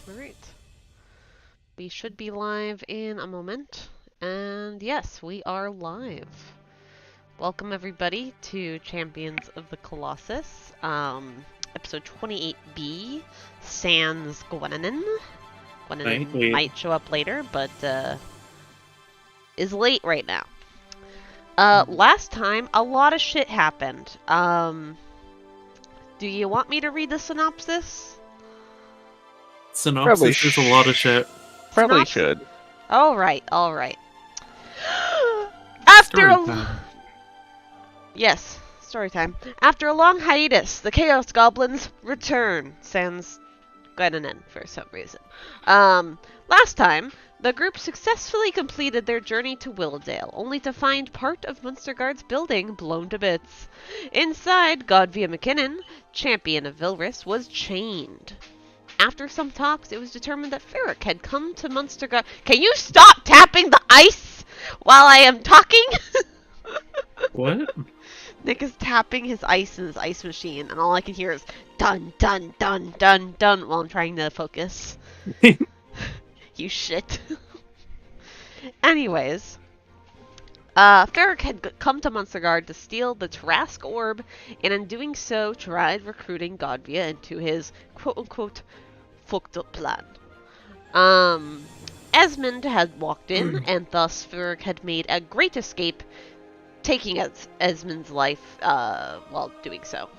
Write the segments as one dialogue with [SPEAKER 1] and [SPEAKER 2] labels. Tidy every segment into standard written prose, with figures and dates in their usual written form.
[SPEAKER 1] Alright. We should be live in a moment. And yes, we are live. Welcome everybody to Champions of the Colossus. Episode 28B, Sans Gwenanin. Gwenanin might show up later, but is late right now. Last time, a lot of shit happened. Do you want me to read the synopsis?
[SPEAKER 2] Synopsis is a lot of shit.
[SPEAKER 3] Probably should.
[SPEAKER 1] Alright. Yes, story time. After a long hiatus, the Chaos Goblins return. Sans Gwenanin for some reason. Last time, the group successfully completed their journey to Willowdale, only to find part of Munstergarde's building blown to bits. Inside, Godvia McKinnon, champion of Vilris, was chained. After some talks, it was determined that Ferric had come to Munstergarde. Can you stop tapping the ice while I am talking?
[SPEAKER 2] What?
[SPEAKER 1] Nick is tapping his ice in his ice machine, and all I can hear is dun dun dun dun dun while I'm trying to focus. You shit. Anyways, Ferric had come to Munstergarde to steal the Terrasque orb, and in doing so, tried recruiting Godvia into his quote-unquote fucked up plan. Esmond had walked in, and thus Ferric had made a great escape, taking Esmond's life while doing so.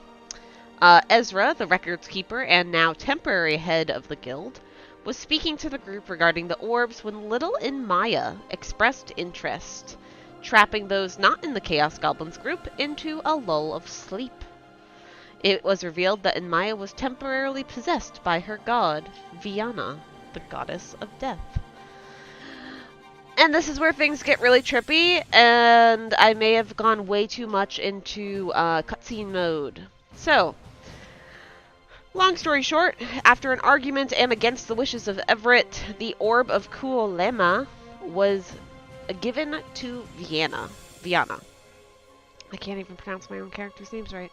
[SPEAKER 1] Ezra, the records keeper and now temporary head of the guild, was speaking to the group regarding the orbs when little Inmaia expressed interest, trapping those not in the Chaos Goblins group into a lull of sleep. It was revealed that Inmaia was temporarily possessed by her god, Viana, the goddess of death. And this is where things get really trippy, and I may have gone way too much into cutscene mode. So, long story short, after an argument and against the wishes of Everett, the Orb of Kuolema was given to Viana. I can't even pronounce my own character's names right.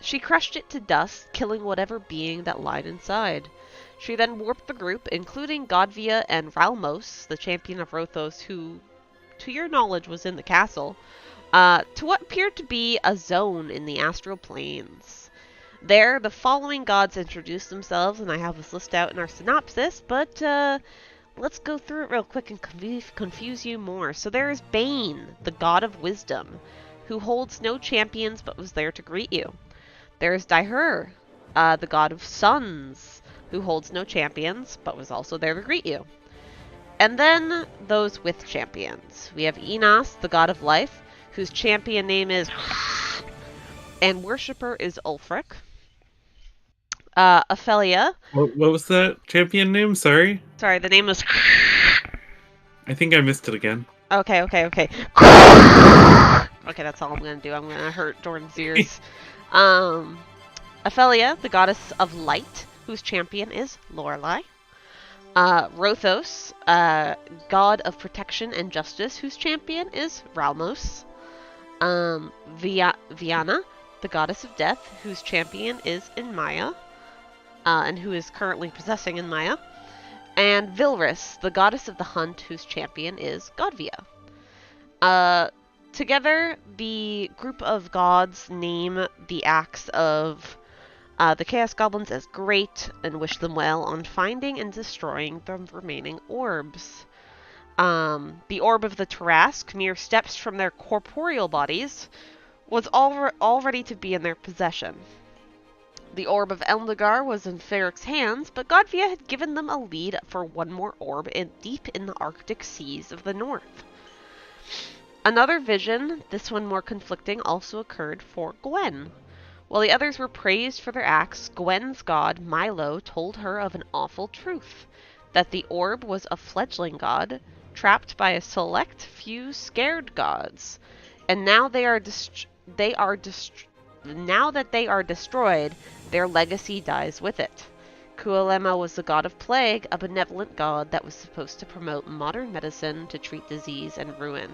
[SPEAKER 1] She crushed it to dust, killing whatever being that lied inside. She then warped the group, including Godvia and Ralmos, the champion of Rothos, who, to your knowledge, was in the castle, to what appeared to be a zone in the Astral Planes. There, the following gods introduced themselves, and I have this list out in our synopsis, but let's go through it real quick and confuse you more. So there is Bane, the god of wisdom, who holds no champions but was there to greet you. There is Daher, the god of suns, who holds no champions but was also there to greet you. And then those with champions. We have Enos, the god of life, whose champion name is and worshipper is Ulfric. Ophelia.
[SPEAKER 2] What was that champion name? Sorry,
[SPEAKER 1] the name is
[SPEAKER 2] I think I missed it again.
[SPEAKER 1] Okay. Okay, that's all I'm gonna do. I'm gonna hurt Jordan's ears. Ophelia, the goddess of light, whose champion is Lorelei. Rothos, god of protection and justice, whose champion is Ralmos. Viana, the goddess of death, whose champion is Inmaia, and who is currently possessing Inmaia. And Vilris, the goddess of the hunt, whose champion is Godvia. Together, the group of gods name the acts of the Chaos Goblins as great and wish them well on finding and destroying the remaining orbs. The orb of the Terrasque, mere steps from their corporeal bodies, was all ready to be in their possession. The orb of Elmdagar was in Ferric's hands, but Godvia had given them a lead for one more orb deep in the Arctic seas of the north. Another vision, this one more conflicting, also occurred for Gwen. While the others were praised for their acts, Gwen's god, Milo, told her of an awful truth, that the orb was a fledgling god, trapped by a select few scared gods, and now that they are destroyed, their legacy dies with it. Kuolema was the god of plague, a benevolent god that was supposed to promote modern medicine to treat disease and ruin.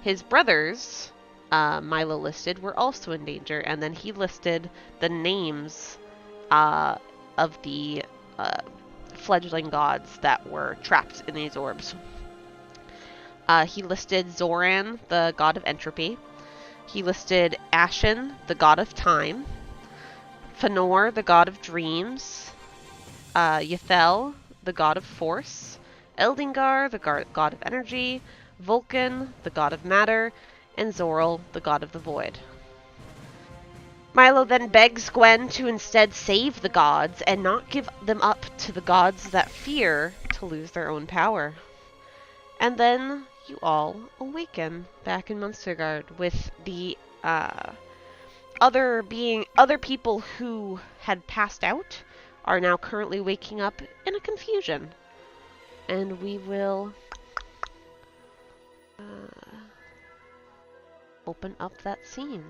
[SPEAKER 1] His brothers, Milo listed, were also in danger, and then he listed the names of the fledgling gods that were trapped in these orbs. He listed Zoran, the god of entropy. He listed Ashen, the god of time. Fëanor, the god of dreams. Yathel, the god of force. Eldingar, the god of energy. Vulcan, the god of matter. And Zoril, the god of the void. Milo then begs Gwen to instead save the gods and not give them up to the gods that fear to lose their own power. And then you all awaken back in Munstergarde with the other people who had passed out are now currently waking up in a confusion. And we will open up that scene.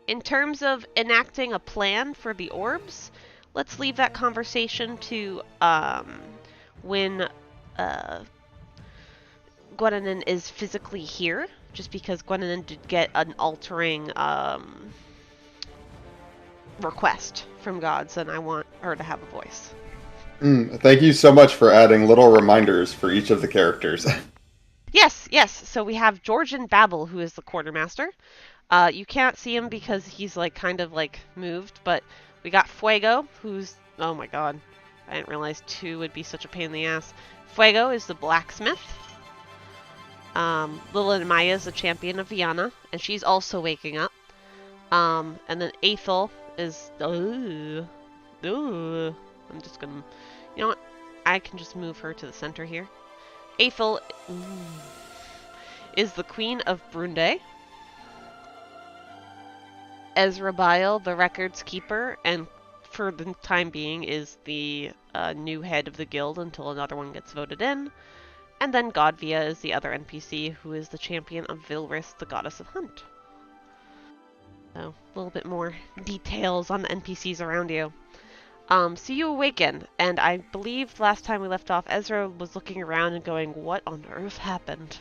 [SPEAKER 1] In terms of enacting a plan for the orbs, let's leave that conversation to when Gwennanan is physically here, just because Gwennanan did get an altering request from gods, and I want her to have a voice.
[SPEAKER 3] Thank you so much for adding little reminders for each of the characters.
[SPEAKER 1] Yes. So we have Georgian Babel, who is the quartermaster. You can't see him because he's kind of moved, but we got Fuego, who's, oh my god, I didn't realize 2 would be such a pain in the ass. Fuego is the blacksmith. Little Inmaia is the champion of Viana, and she's also waking up. And then Aethel is, I'm just gonna, you know what, I can just move her to the center here. Aethel is the queen of Brunde. Ezra Bile, the records keeper, and for the time being is the new head of the guild until another one gets voted in. And then Godvia is the other NPC, who is the champion of Vilris, the goddess of hunt. So, a little bit more details on the NPCs around you. So you awaken, and I believe last time we left off, Ezra was looking around and going, what on earth happened?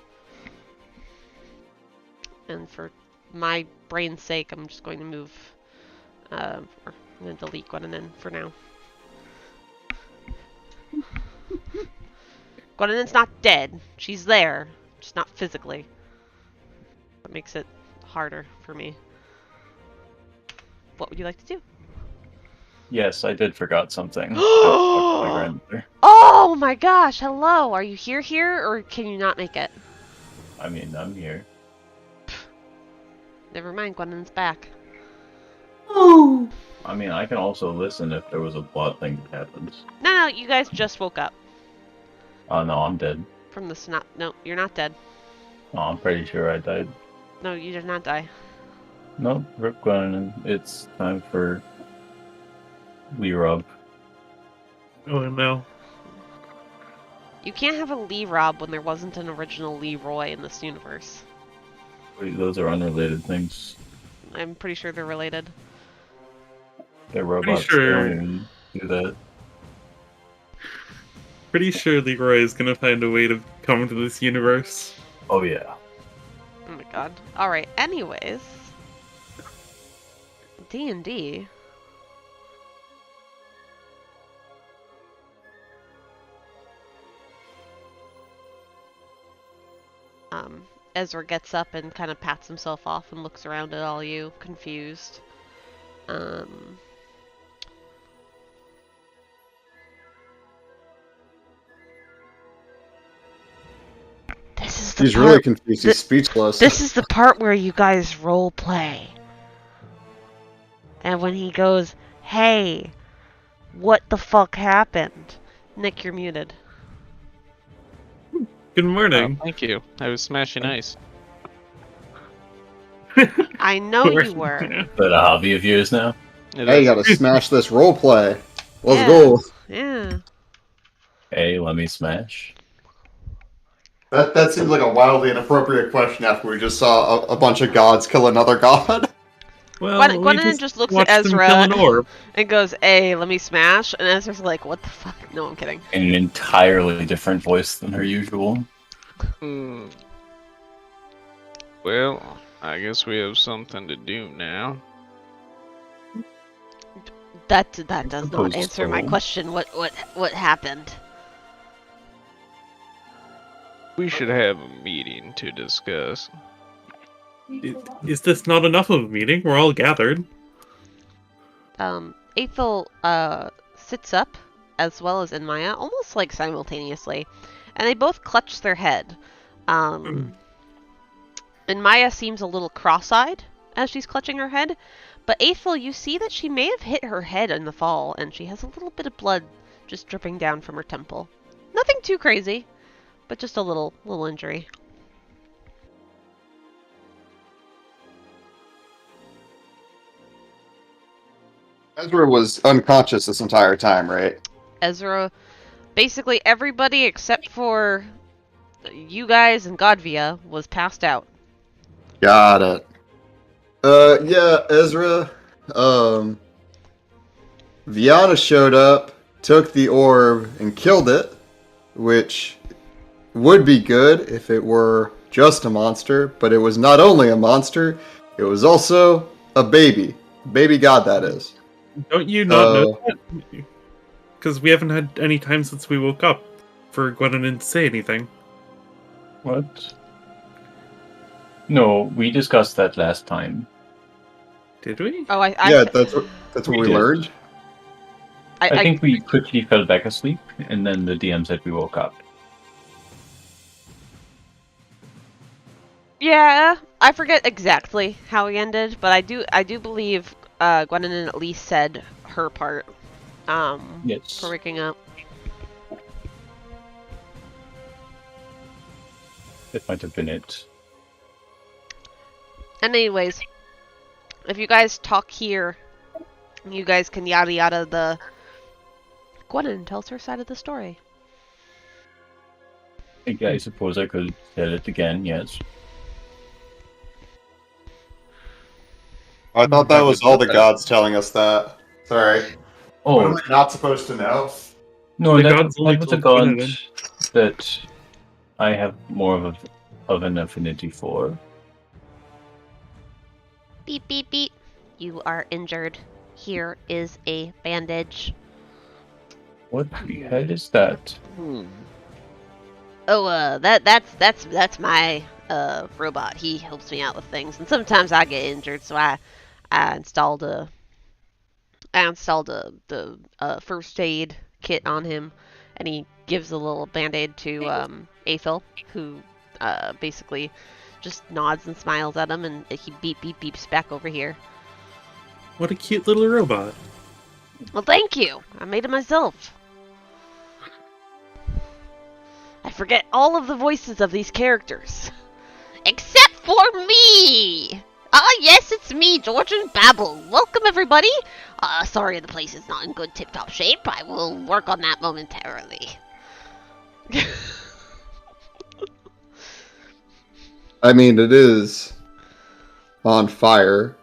[SPEAKER 1] And for my brain's sake, I'm just going to move, or I'm going to delete Gwennanan for now. Gwennanan's not dead. She's there, just not physically. That makes it harder for me. What would you like to do?
[SPEAKER 4] Yes, I did forgot something. My grandmother.
[SPEAKER 1] Oh my gosh, hello! Are you here, or can you not make it?
[SPEAKER 4] I mean, I'm here.
[SPEAKER 1] Never mind, Gwennan's back.
[SPEAKER 2] Oh.
[SPEAKER 4] I mean, I can also listen if there was a plot thing that happens.
[SPEAKER 1] No, you guys just woke up.
[SPEAKER 4] Oh no, I'm dead.
[SPEAKER 1] From the snot. No, you're not dead.
[SPEAKER 4] Oh, I'm pretty sure I died.
[SPEAKER 1] No, you did not die.
[SPEAKER 4] No, Rip Glennon. It's time for Lee Rob.
[SPEAKER 2] Oh no.
[SPEAKER 1] You can't have a Lee Rob when there wasn't an original Leroy in this universe.
[SPEAKER 4] Wait, those are unrelated things.
[SPEAKER 1] I'm pretty sure they're related.
[SPEAKER 4] They're robots.
[SPEAKER 2] Pretty sure.
[SPEAKER 4] They don't even do that.
[SPEAKER 2] Pretty sure Leroy is gonna find a way to come into this universe.
[SPEAKER 4] Oh yeah.
[SPEAKER 1] Oh my god. Alright, anyways. D&D. Ezra gets up and kind of pats himself off and looks around at all you, confused.
[SPEAKER 3] He's really confused. He's speechless.
[SPEAKER 1] This is the part where you guys role play. And when he goes, hey, what the fuck happened? Nick, you're muted.
[SPEAKER 2] Good morning.
[SPEAKER 5] Oh, thank you. I was smashing ice.
[SPEAKER 1] I know you were.
[SPEAKER 4] Is that a hobby of yours now?
[SPEAKER 3] Hey, you gotta smash this roleplay. Let's
[SPEAKER 1] Yeah.
[SPEAKER 3] go.
[SPEAKER 1] Yeah.
[SPEAKER 4] Hey, let me smash.
[SPEAKER 3] That seems like a wildly inappropriate question after we just saw a bunch of gods kill another god.
[SPEAKER 2] Well,
[SPEAKER 1] Gwennanan just looks at
[SPEAKER 2] watched them
[SPEAKER 1] Ezra.
[SPEAKER 2] kill an orb.
[SPEAKER 1] And goes, hey, let me smash. And Ezra's like, what the fuck? No, I'm kidding.
[SPEAKER 4] In an entirely different voice than her usual.
[SPEAKER 5] Well, I guess we have something to do now.
[SPEAKER 1] That does not
[SPEAKER 4] Suppose
[SPEAKER 1] answer my
[SPEAKER 4] so.
[SPEAKER 1] question. What happened?
[SPEAKER 5] We should have a meeting to discuss.
[SPEAKER 2] Is this not enough of a meeting? We're all gathered.
[SPEAKER 1] Aethel sits up, as well as Inmaia, almost like simultaneously, and they both clutch their head. Inmaia seems a little cross-eyed as she's clutching her head, but Aethel, you see that she may have hit her head in the fall, and she has a little bit of blood just dripping down from her temple. Nothing too crazy, but just a little injury.
[SPEAKER 3] Ezra was unconscious this entire time, right?
[SPEAKER 1] Ezra, basically everybody except for you guys and Godvia was passed out.
[SPEAKER 3] Got it. Yeah, Ezra. Viana showed up, took the orb, and killed it, which would be good if it were just a monster, but it was not only a monster, it was also a baby. Baby god, that is.
[SPEAKER 2] Don't you not know that? Because we haven't had any time since we woke up for Gwendolen to say anything.
[SPEAKER 4] What? No, we discussed that last time.
[SPEAKER 2] Did we?
[SPEAKER 1] Oh,
[SPEAKER 3] Yeah, that's what we
[SPEAKER 4] did.
[SPEAKER 3] learned.
[SPEAKER 4] I think we quickly fell back asleep, and then the DM said we woke up.
[SPEAKER 1] Yeah, I forget exactly how we ended, but I do believe Gwendolen at least said her part.
[SPEAKER 4] Yes.
[SPEAKER 1] For waking up.
[SPEAKER 4] That might have been it.
[SPEAKER 1] And anyways, if you guys talk here, you guys can yada yada the... Gwendolen tells her side of the story.
[SPEAKER 4] I suppose I could tell it again, yes.
[SPEAKER 3] I thought that was all the gods telling us that. Sorry. What am
[SPEAKER 4] Oh,
[SPEAKER 3] I not supposed to know?
[SPEAKER 4] no,
[SPEAKER 2] The
[SPEAKER 4] that
[SPEAKER 2] gods only
[SPEAKER 4] was a
[SPEAKER 2] told
[SPEAKER 4] god
[SPEAKER 2] Gwendolen.
[SPEAKER 4] that I have more of an affinity for.
[SPEAKER 1] Beep beep beep. You are injured. Here is a bandage.
[SPEAKER 4] What the hell is that?
[SPEAKER 1] Oh, that's my robot. He helps me out with things, and sometimes I get injured, so I installed the first aid kit on him, and he gives a little band-aid to Aethel, who basically just nods and smiles at him, and he beeps back over here.
[SPEAKER 2] What a cute little robot.
[SPEAKER 1] Well, thank you. I made it myself. I forget all of the voices of these characters. Except for me! Ah, yes, it's me, Georgian Babble. Welcome, everybody. Sorry the place is not in good tip-top shape. I will work on that momentarily.
[SPEAKER 3] I mean, it is on fire,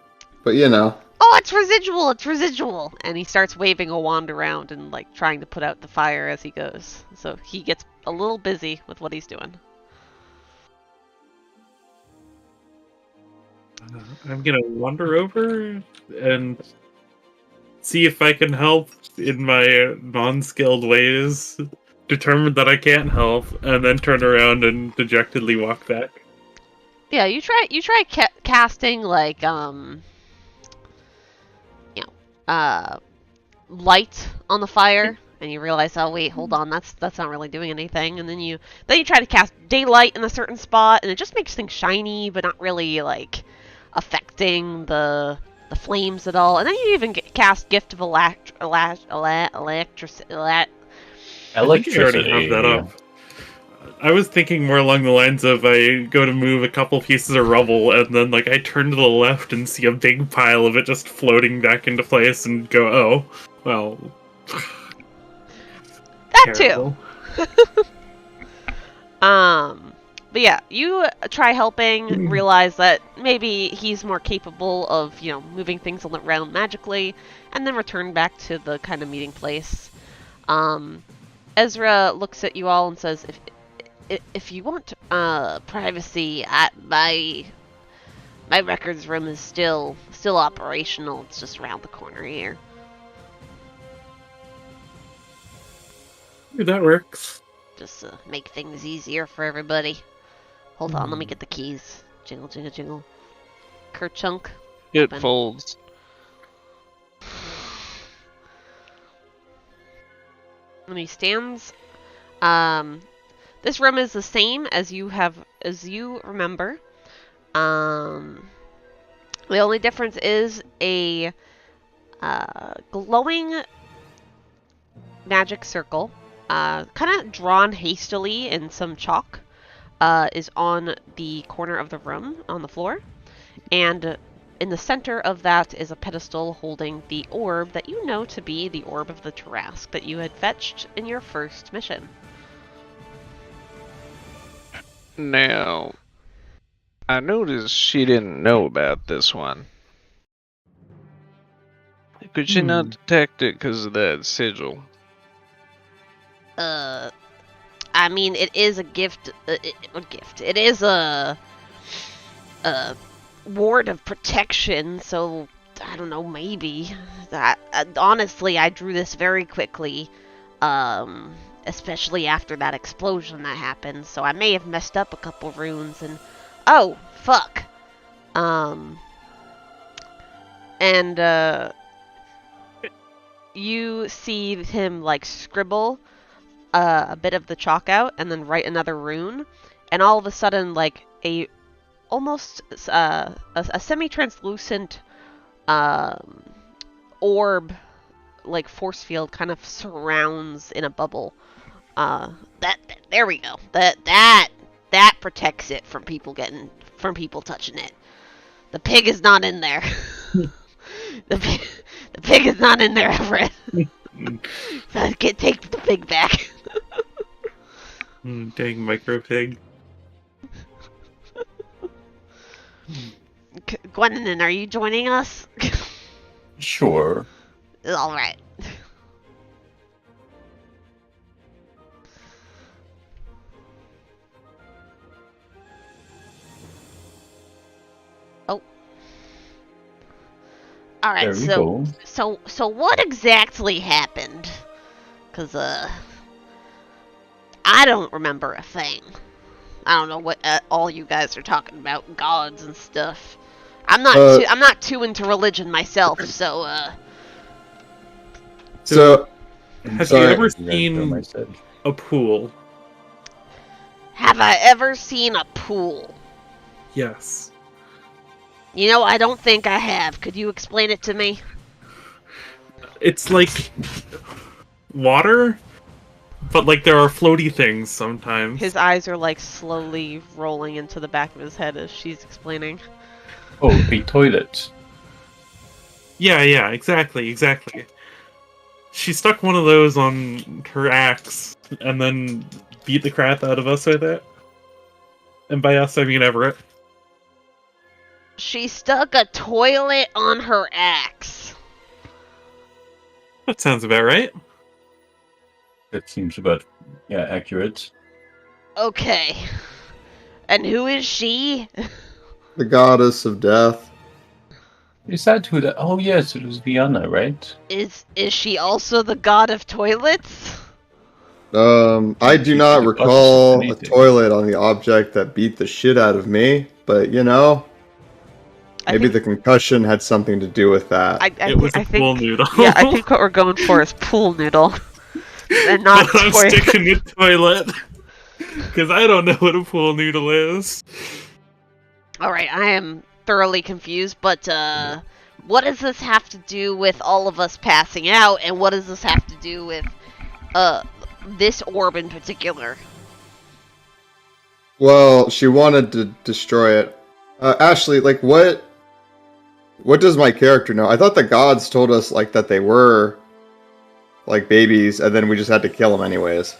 [SPEAKER 3] but you know.
[SPEAKER 1] Oh, it's residual, it's residual! And he starts waving a wand around and, like, trying to put out the fire as he goes. So he gets a little busy with what he's doing.
[SPEAKER 2] I'm gonna wander over and see if I can help in my non-skilled ways. Determined that I can't help, and then turn around and dejectedly walk back.
[SPEAKER 1] Yeah, you try casting, like, light on the fire, and you realize, oh wait, hold on, that's not really doing anything. And then you try to cast daylight in a certain spot, and it just makes things shiny, but not really like affecting the flames at all. And then you even cast Gift of Electricity.
[SPEAKER 2] I think you already have that up. I was thinking more along the lines of I go to move a couple pieces of rubble, and then like I turn to the left and see a big pile of it just floating back into place, and go, oh, well.
[SPEAKER 1] That
[SPEAKER 2] terrible.
[SPEAKER 1] too. But yeah, you try helping, realize that maybe he's more capable of, moving things around magically, and then return back to the kind of meeting place. Ezra looks at you all and says, if you want privacy, my records room is still operational. It's just around the corner here.
[SPEAKER 2] That works.
[SPEAKER 1] Just to make things easier for everybody. Hold on, let me get the keys. Jingle, jingle, jingle. Kerchunk.
[SPEAKER 5] It
[SPEAKER 1] Open.
[SPEAKER 5] folds.
[SPEAKER 1] When he stands, this room is the same as you remember. The only difference is a glowing magic circle, kind of drawn hastily in some chalk, is on the corner of the room on the floor, and in the center of that is a pedestal holding the orb that you know to be the Orb of the Terrasque that you had fetched in your first mission.
[SPEAKER 5] Now, I noticed she didn't know about this one. Could she not detect it because of that sigil?
[SPEAKER 1] I mean, it is a gift. It is a ward of protection, so I don't know, maybe. Honestly, I drew this very quickly, especially after that explosion that happened, so I may have messed up a couple runes, and oh, fuck. You see him, like, scribble a bit of the chalk out, and then write another rune, and all of a sudden, like, almost a semi-translucent orb, like force field, kind of surrounds in a bubble. There we go. That protects it from people touching it. The pig is not in there. the pig is not in there, Everett. Take the pig back.
[SPEAKER 2] Dang micro pig.
[SPEAKER 1] Gwendolyn, are you joining us?
[SPEAKER 4] Sure.
[SPEAKER 1] Alright. Oh. Alright, so what exactly happened? 'Cause, I don't remember a thing. I don't know what all you guys are talking about, gods and stuff. I'm not too into religion myself, so
[SPEAKER 3] So,
[SPEAKER 2] have you ever seen a pool?
[SPEAKER 1] Have I ever seen a pool?
[SPEAKER 2] Yes.
[SPEAKER 1] You know, I don't think I have. Could you explain it to me?
[SPEAKER 2] It's like water, but like there are floaty things sometimes.
[SPEAKER 1] His eyes are like slowly rolling into the back of his head as she's explaining.
[SPEAKER 4] Oh, a toilet.
[SPEAKER 2] Yeah, exactly. She stuck one of those on her axe and then beat the crap out of us with it. And by us, I mean Everett.
[SPEAKER 1] She stuck a toilet on her axe.
[SPEAKER 2] That sounds about right.
[SPEAKER 4] That seems about, accurate.
[SPEAKER 1] Okay. And who is she?
[SPEAKER 3] the goddess of death.
[SPEAKER 4] Is that who that? Oh yes, it was Viana, right?
[SPEAKER 1] Is she also the god of toilets?
[SPEAKER 3] I do not recall a toilet on the object that beat the shit out of me, but maybe the concussion had something to do with that.
[SPEAKER 2] It was a pool noodle.
[SPEAKER 1] Yeah, I think what we're going for is pool noodle. And not
[SPEAKER 2] I'm sticking with toilet. Because I don't know what a pool noodle is.
[SPEAKER 1] Alright, I am thoroughly confused, but what does this have to do with all of us passing out, and what does this have to do with this orb in particular?
[SPEAKER 3] Well, she wanted to destroy it. Ashley, like, what does my character know? I thought the gods told us, like, that they were, like, babies, and then we just had to kill them anyways.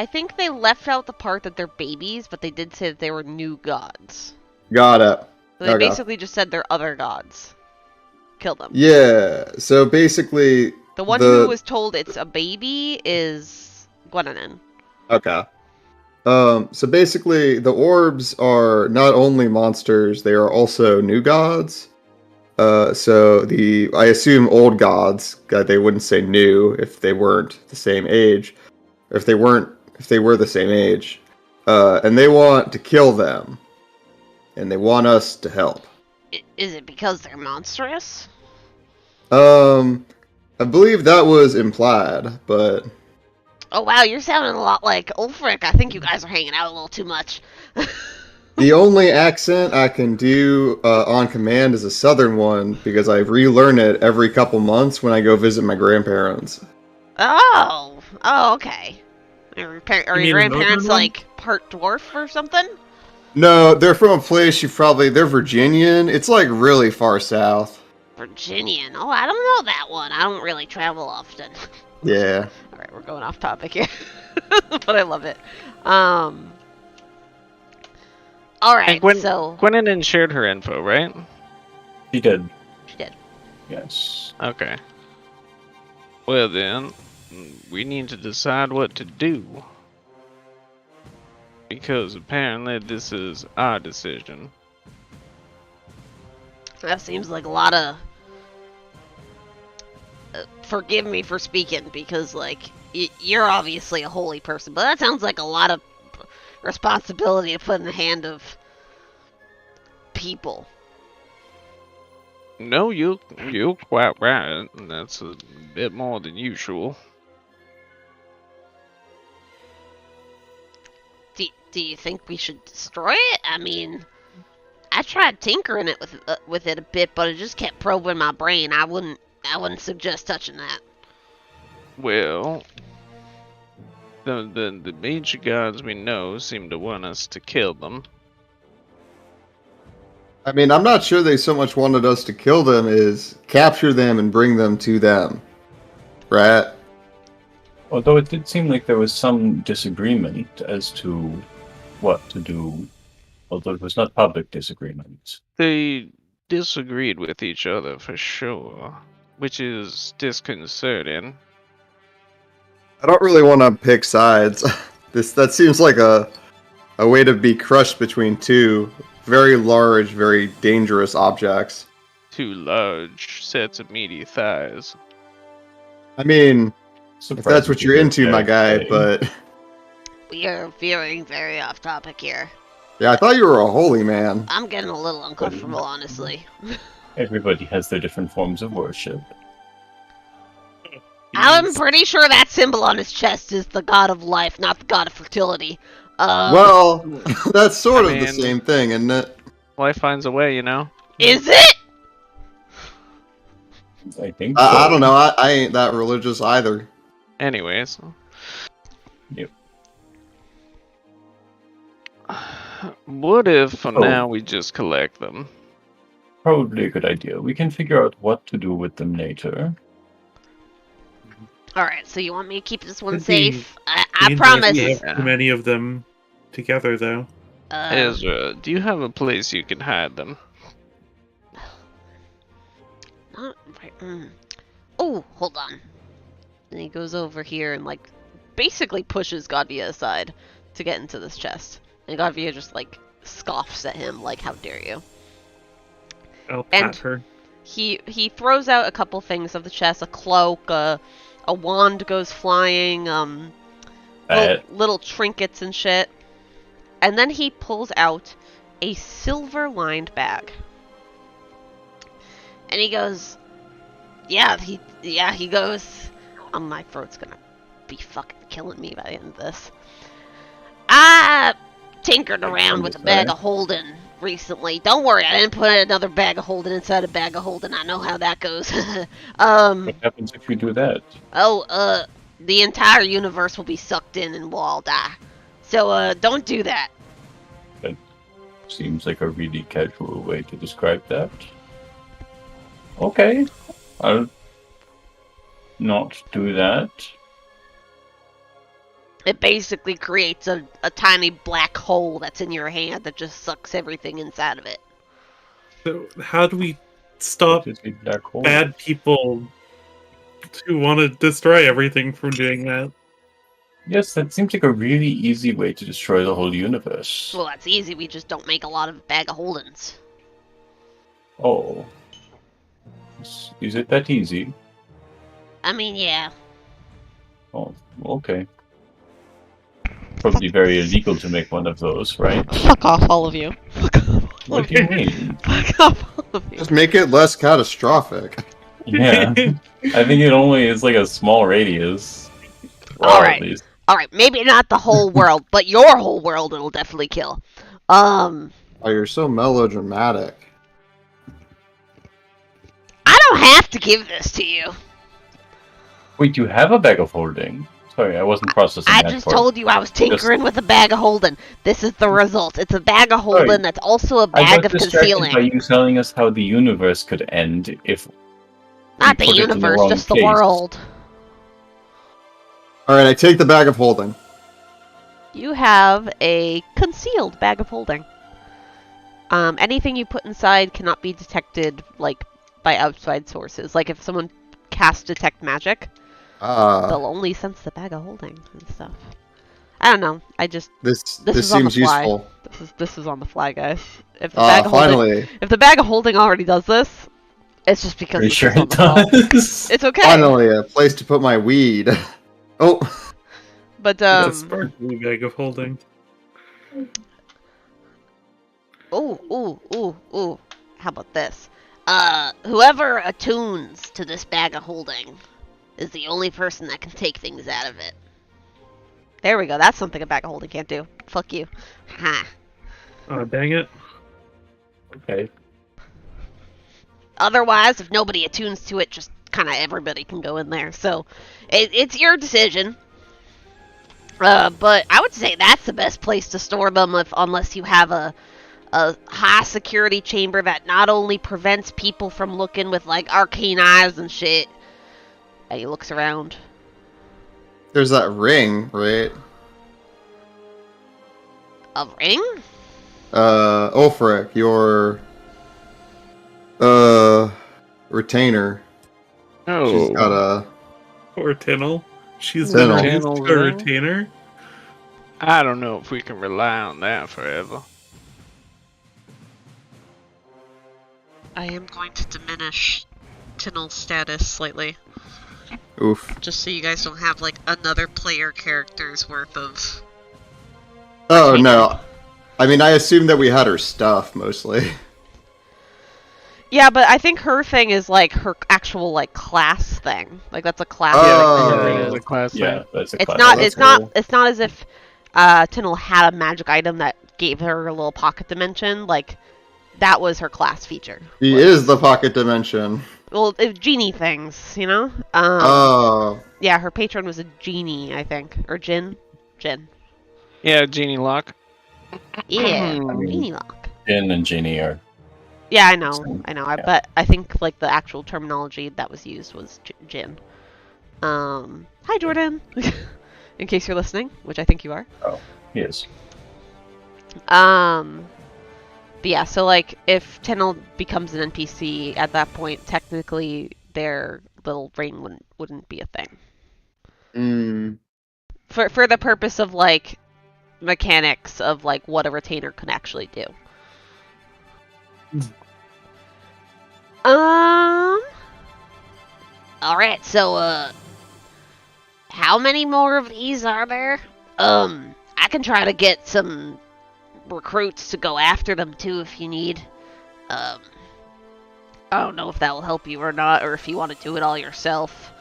[SPEAKER 1] I think they left out the part that they're babies, but they did say that they were new gods.
[SPEAKER 3] Got it.
[SPEAKER 1] So they basically just said they're other gods. Kill them.
[SPEAKER 3] Yeah, so basically...
[SPEAKER 1] The one who was told it's a baby is Gwendolyn.
[SPEAKER 3] Okay. So basically, the orbs are not only monsters, they are also new gods. So I assume old gods, they wouldn't say new if they weren't the same age. If they were the same age. And they want to kill them. And they want us to help.
[SPEAKER 1] Is it because they're monstrous?
[SPEAKER 3] I believe that was implied, but...
[SPEAKER 1] Oh wow, you're sounding a lot like Ulfric. I think you guys are hanging out a little too much.
[SPEAKER 3] The only accent I can do on command is a southern one, because I relearn it every couple months when I go visit my grandparents.
[SPEAKER 1] Oh, okay. Are your grandparents
[SPEAKER 2] one?
[SPEAKER 1] like part dwarf or something?
[SPEAKER 3] No, they're from a place they're Virginian. It's like really far south.
[SPEAKER 1] Virginian. Oh, I don't know that one. I don't really travel often.
[SPEAKER 3] Yeah.
[SPEAKER 1] Alright, we're going off topic here. But I love it. Alright, so...
[SPEAKER 5] Gwendolyn shared her info, right?
[SPEAKER 4] She did.
[SPEAKER 1] She did.
[SPEAKER 4] Yes.
[SPEAKER 5] Okay. Well then, we need to decide what to do. Because apparently this is our decision.
[SPEAKER 1] That seems like a lot of... forgive me for speaking, because, like, you're obviously a holy person, but that sounds like a lot of responsibility to put in the hand of people.
[SPEAKER 5] No, you're quite right. That's a bit more than usual.
[SPEAKER 1] Do you think we should destroy it? I mean, I tried tinkering it with it a bit, but it just kept probing my brain. I wouldn't suggest touching that.
[SPEAKER 5] Well, the major gods we know seem to want us to kill them.
[SPEAKER 3] I mean, I'm not sure they so much wanted us to kill them as capture them and bring them to them. Right?
[SPEAKER 4] Although it did seem like there was some disagreement as to what to do, although it was not public disagreement.
[SPEAKER 5] They disagreed with each other for sure, which is disconcerting.
[SPEAKER 3] I don't really want to pick sides. That seems like a way to be crushed between two very large, very dangerous objects.
[SPEAKER 5] Two large sets of meaty thighs.
[SPEAKER 3] I mean, if that's what you're into, my guy, but...
[SPEAKER 1] We are veering very off topic here.
[SPEAKER 3] Yeah, I thought you were a holy man.
[SPEAKER 1] I'm getting a little uncomfortable, honestly.
[SPEAKER 4] Everybody has their different forms of worship.
[SPEAKER 1] I'm pretty sure that symbol on his chest is the god of life, not the god of fertility.
[SPEAKER 3] Well, that's sort of the
[SPEAKER 5] mean,
[SPEAKER 3] same thing, isn't it?
[SPEAKER 5] Life finds a way, you know?
[SPEAKER 1] Is it?
[SPEAKER 4] I think so.
[SPEAKER 3] I don't know. I ain't that religious either.
[SPEAKER 5] Anyways.
[SPEAKER 4] Yep.
[SPEAKER 5] What if for now we just collect them?
[SPEAKER 4] Probably a good idea. We can figure out what to do with them later.
[SPEAKER 1] Alright, so you want me to keep this one
[SPEAKER 2] Could be
[SPEAKER 1] safe? I promise.
[SPEAKER 2] We have too many of them together, though.
[SPEAKER 5] Ezra, do you have a place you can hide them?
[SPEAKER 1] Not right. Oh, hold on. And he goes over here and, like, basically pushes Godvia aside to get into this chest. And Godvia just, like, scoffs at him, like, how dare you.
[SPEAKER 2] I'll pat her.
[SPEAKER 1] He throws out a couple things of the chest, a cloak, a wand goes flying, little trinkets and shit. And then he pulls out a silver-lined bag. And he goes, he goes, my throat's gonna be fucking killing me by the end of this. I tinkered around with a bag of holding recently. Don't worry, I didn't put another bag of holding inside a bag of holding. I know how that goes.
[SPEAKER 4] What happens if you do that?
[SPEAKER 1] The entire universe will be sucked in and we'll all die. So, don't do that.
[SPEAKER 4] That seems like a really casual way to describe that. Okay, I'll not do that.
[SPEAKER 1] It basically creates a tiny black hole that's in your hand that just sucks everything inside of it.
[SPEAKER 2] So how do we stop bad people who want to destroy everything from doing that?
[SPEAKER 4] Yes, that seems like a really easy way to destroy the whole universe.
[SPEAKER 1] Well, that's easy. We just don't make a lot of bag of holdings.
[SPEAKER 4] Oh. Is it that easy?
[SPEAKER 1] I mean, yeah.
[SPEAKER 4] Oh, okay. Probably very illegal to make one of those, right?
[SPEAKER 1] Fuck off, all of you. Fuck off, all
[SPEAKER 4] What
[SPEAKER 1] of
[SPEAKER 4] do you
[SPEAKER 1] you.
[SPEAKER 4] mean?
[SPEAKER 1] Fuck off, all of you.
[SPEAKER 3] Just make it less catastrophic.
[SPEAKER 4] Yeah. I think it only is like a small radius. Well,
[SPEAKER 1] Alright.
[SPEAKER 4] at least.
[SPEAKER 1] Alright, maybe not the whole world, but your whole world it'll definitely kill.
[SPEAKER 3] Oh, you're so melodramatic.
[SPEAKER 1] I don't have to give this to you.
[SPEAKER 4] Wait, you have a bag of holding? Sorry, I wasn't processing
[SPEAKER 1] I
[SPEAKER 4] that
[SPEAKER 1] just
[SPEAKER 4] part.
[SPEAKER 1] told you I was tinkering with a bag of holding. This is the result. It's a bag of holding
[SPEAKER 4] Sorry.
[SPEAKER 1] that's also a
[SPEAKER 4] I
[SPEAKER 1] bag
[SPEAKER 4] got
[SPEAKER 1] of
[SPEAKER 4] distracted
[SPEAKER 1] concealing.
[SPEAKER 4] by you telling us how the universe could end if
[SPEAKER 1] Not
[SPEAKER 4] we
[SPEAKER 1] the
[SPEAKER 4] put it in
[SPEAKER 1] universe,
[SPEAKER 4] wrong
[SPEAKER 1] just the
[SPEAKER 4] case.
[SPEAKER 1] world.
[SPEAKER 3] Alright, I take the bag of holding.
[SPEAKER 1] You have a concealed bag of holding. Anything you put inside cannot be detected, like, by outside sources. Like, if someone casts detect magic, they'll only sense the bag of holding and stuff. I don't know.
[SPEAKER 3] This
[SPEAKER 1] is on the
[SPEAKER 3] seems
[SPEAKER 1] fly.
[SPEAKER 3] useful.
[SPEAKER 1] This is on the fly, guys. If the bag of holding,
[SPEAKER 3] Finally.
[SPEAKER 1] if the bag of holding already does this, it's just because
[SPEAKER 4] Pretty
[SPEAKER 1] this
[SPEAKER 4] sure
[SPEAKER 1] is on
[SPEAKER 4] it
[SPEAKER 1] the fly.
[SPEAKER 4] does.
[SPEAKER 1] It's okay.
[SPEAKER 3] Finally, a place to put my weed. Oh.
[SPEAKER 1] But
[SPEAKER 2] It's a sparkly bag of holding.
[SPEAKER 1] Ooh. How about this? Whoever attunes to this bag of holding is the only person that can take things out of it. There we go. That's something a bag of holding can't do. Fuck you. Ha.
[SPEAKER 2] Oh, dang it.
[SPEAKER 4] Okay.
[SPEAKER 1] Otherwise, if nobody attunes to it, just kind of everybody can go in there. So, it's your decision. But I would say that's the best place to store them unless you have a high security chamber that not only prevents people from looking with like arcane eyes and shit. And he looks around.
[SPEAKER 3] There's that ring, right?
[SPEAKER 1] A ring?
[SPEAKER 3] Ulfric, your retainer.
[SPEAKER 5] Oh.
[SPEAKER 3] She's got a
[SPEAKER 2] Poor Tinnel. She's
[SPEAKER 3] Tinnel.
[SPEAKER 2] been raised
[SPEAKER 5] Tinnel's
[SPEAKER 2] to a
[SPEAKER 5] ring?
[SPEAKER 2] retainer.
[SPEAKER 5] I don't know if we can rely on that forever.
[SPEAKER 1] I am going to diminish Tinnel's status slightly.
[SPEAKER 3] oof.
[SPEAKER 1] Just so you guys don't have like another player character's worth of...
[SPEAKER 3] Oh no. I mean, I assumed that we had her stuff mostly.
[SPEAKER 1] Yeah, but I think her thing is like her actual like class thing. Like that's a class
[SPEAKER 3] Oh.
[SPEAKER 1] thing.
[SPEAKER 5] It is a class
[SPEAKER 4] Yeah,
[SPEAKER 5] thing.
[SPEAKER 4] that's a
[SPEAKER 1] It's
[SPEAKER 4] class.
[SPEAKER 1] not.
[SPEAKER 3] that's
[SPEAKER 1] It's not.
[SPEAKER 3] cool.
[SPEAKER 1] It's not as if Tinnel had a magic item that gave her a little pocket dimension. Like that was her class feature.
[SPEAKER 3] She is the pocket dimension.
[SPEAKER 1] Well, genie things, you know.
[SPEAKER 3] Oh.
[SPEAKER 1] Yeah, her patron was a genie, I think, or Jin.
[SPEAKER 5] Yeah, Genie Lock.
[SPEAKER 1] Yeah,
[SPEAKER 4] I mean-
[SPEAKER 1] genie lock.
[SPEAKER 4] Jin and Ginny are.
[SPEAKER 1] Yeah, I know.
[SPEAKER 4] Same.
[SPEAKER 1] I
[SPEAKER 4] Yeah.
[SPEAKER 1] but I think like the actual terminology that was used was Jin. Hi Jordan. In case you're listening, which I think you are.
[SPEAKER 4] Yes.
[SPEAKER 1] But yeah, so like if Tinnel becomes an NPC at that point, technically their little ring wouldn't be a thing.
[SPEAKER 3] Mm.
[SPEAKER 1] For the purpose of like mechanics of like what a retainer can actually do. Alright, so how many more of these are there? I can try to get some recruits to go after them too if you need. I don't know if that will help you or not, or if you want to do it all yourself.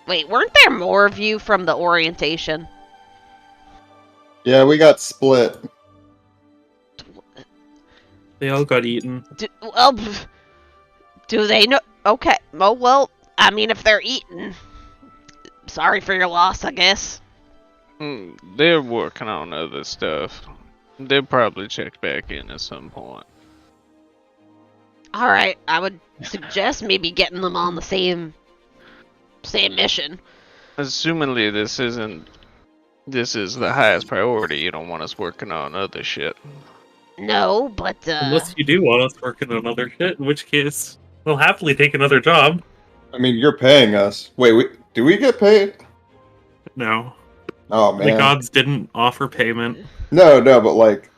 [SPEAKER 1] Wait, weren't there more of you from the orientation?
[SPEAKER 3] Yeah, we got split.
[SPEAKER 2] They all got eaten.
[SPEAKER 1] Do they know? Okay. Oh, well, I mean, if they're eaten, sorry for your loss, I guess.
[SPEAKER 5] They're working on other stuff. They'll probably check back in at some point.
[SPEAKER 1] Alright, I would suggest maybe getting them on the same mission.
[SPEAKER 5] Assumingly this is the highest priority. You don't want us working on other shit.
[SPEAKER 1] No, but,
[SPEAKER 2] Unless you do want us working on other shit, in which case we'll happily take another job.
[SPEAKER 3] I mean, you're paying us. Wait, do we get paid?
[SPEAKER 2] No.
[SPEAKER 3] Oh
[SPEAKER 2] The
[SPEAKER 3] man.
[SPEAKER 2] gods didn't offer payment.
[SPEAKER 3] No, but like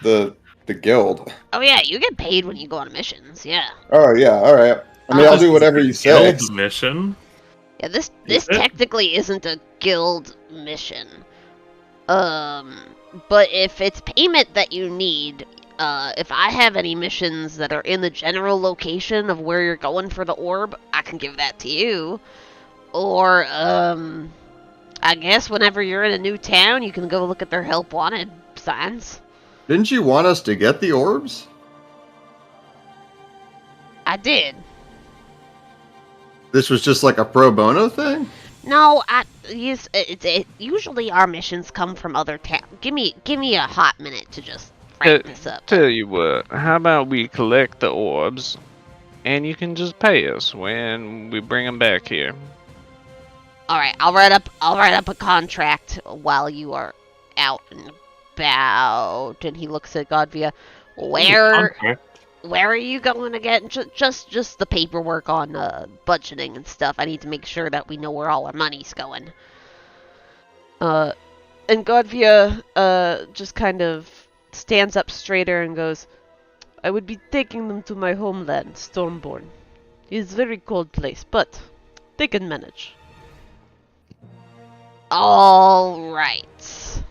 [SPEAKER 3] the the guild.
[SPEAKER 1] Oh yeah, you get paid when you go on missions. Yeah.
[SPEAKER 3] Oh yeah, all right. I mean, I'll do whatever you say.
[SPEAKER 2] Guild mission.
[SPEAKER 1] Yeah, this technically isn't a guild mission. But if it's payment that you need, if I have any missions that are in the general location of where you're going for the orb, I can give that to you. Or, I guess whenever you're in a new town, you can go look at their help wanted signs.
[SPEAKER 3] Didn't you want us to get the orbs?
[SPEAKER 1] I did.
[SPEAKER 3] This was just like a pro bono thing?
[SPEAKER 1] No, usually our missions come from other towns. Give me a hot minute to just wrap this up.
[SPEAKER 5] Tell you what, how about we collect the orbs, and you can just pay us when we bring them back here.
[SPEAKER 1] All right, I'll write up a contract while you are out and about. And he looks at Godvia. Where are you going again? Just the paperwork on budgeting and stuff. I need to make sure that we know where all our money's going. And Godvia just kind of stands up straighter and goes, I would be taking them to my homeland, Stormborn. It's a very cold place, but they can manage. All right.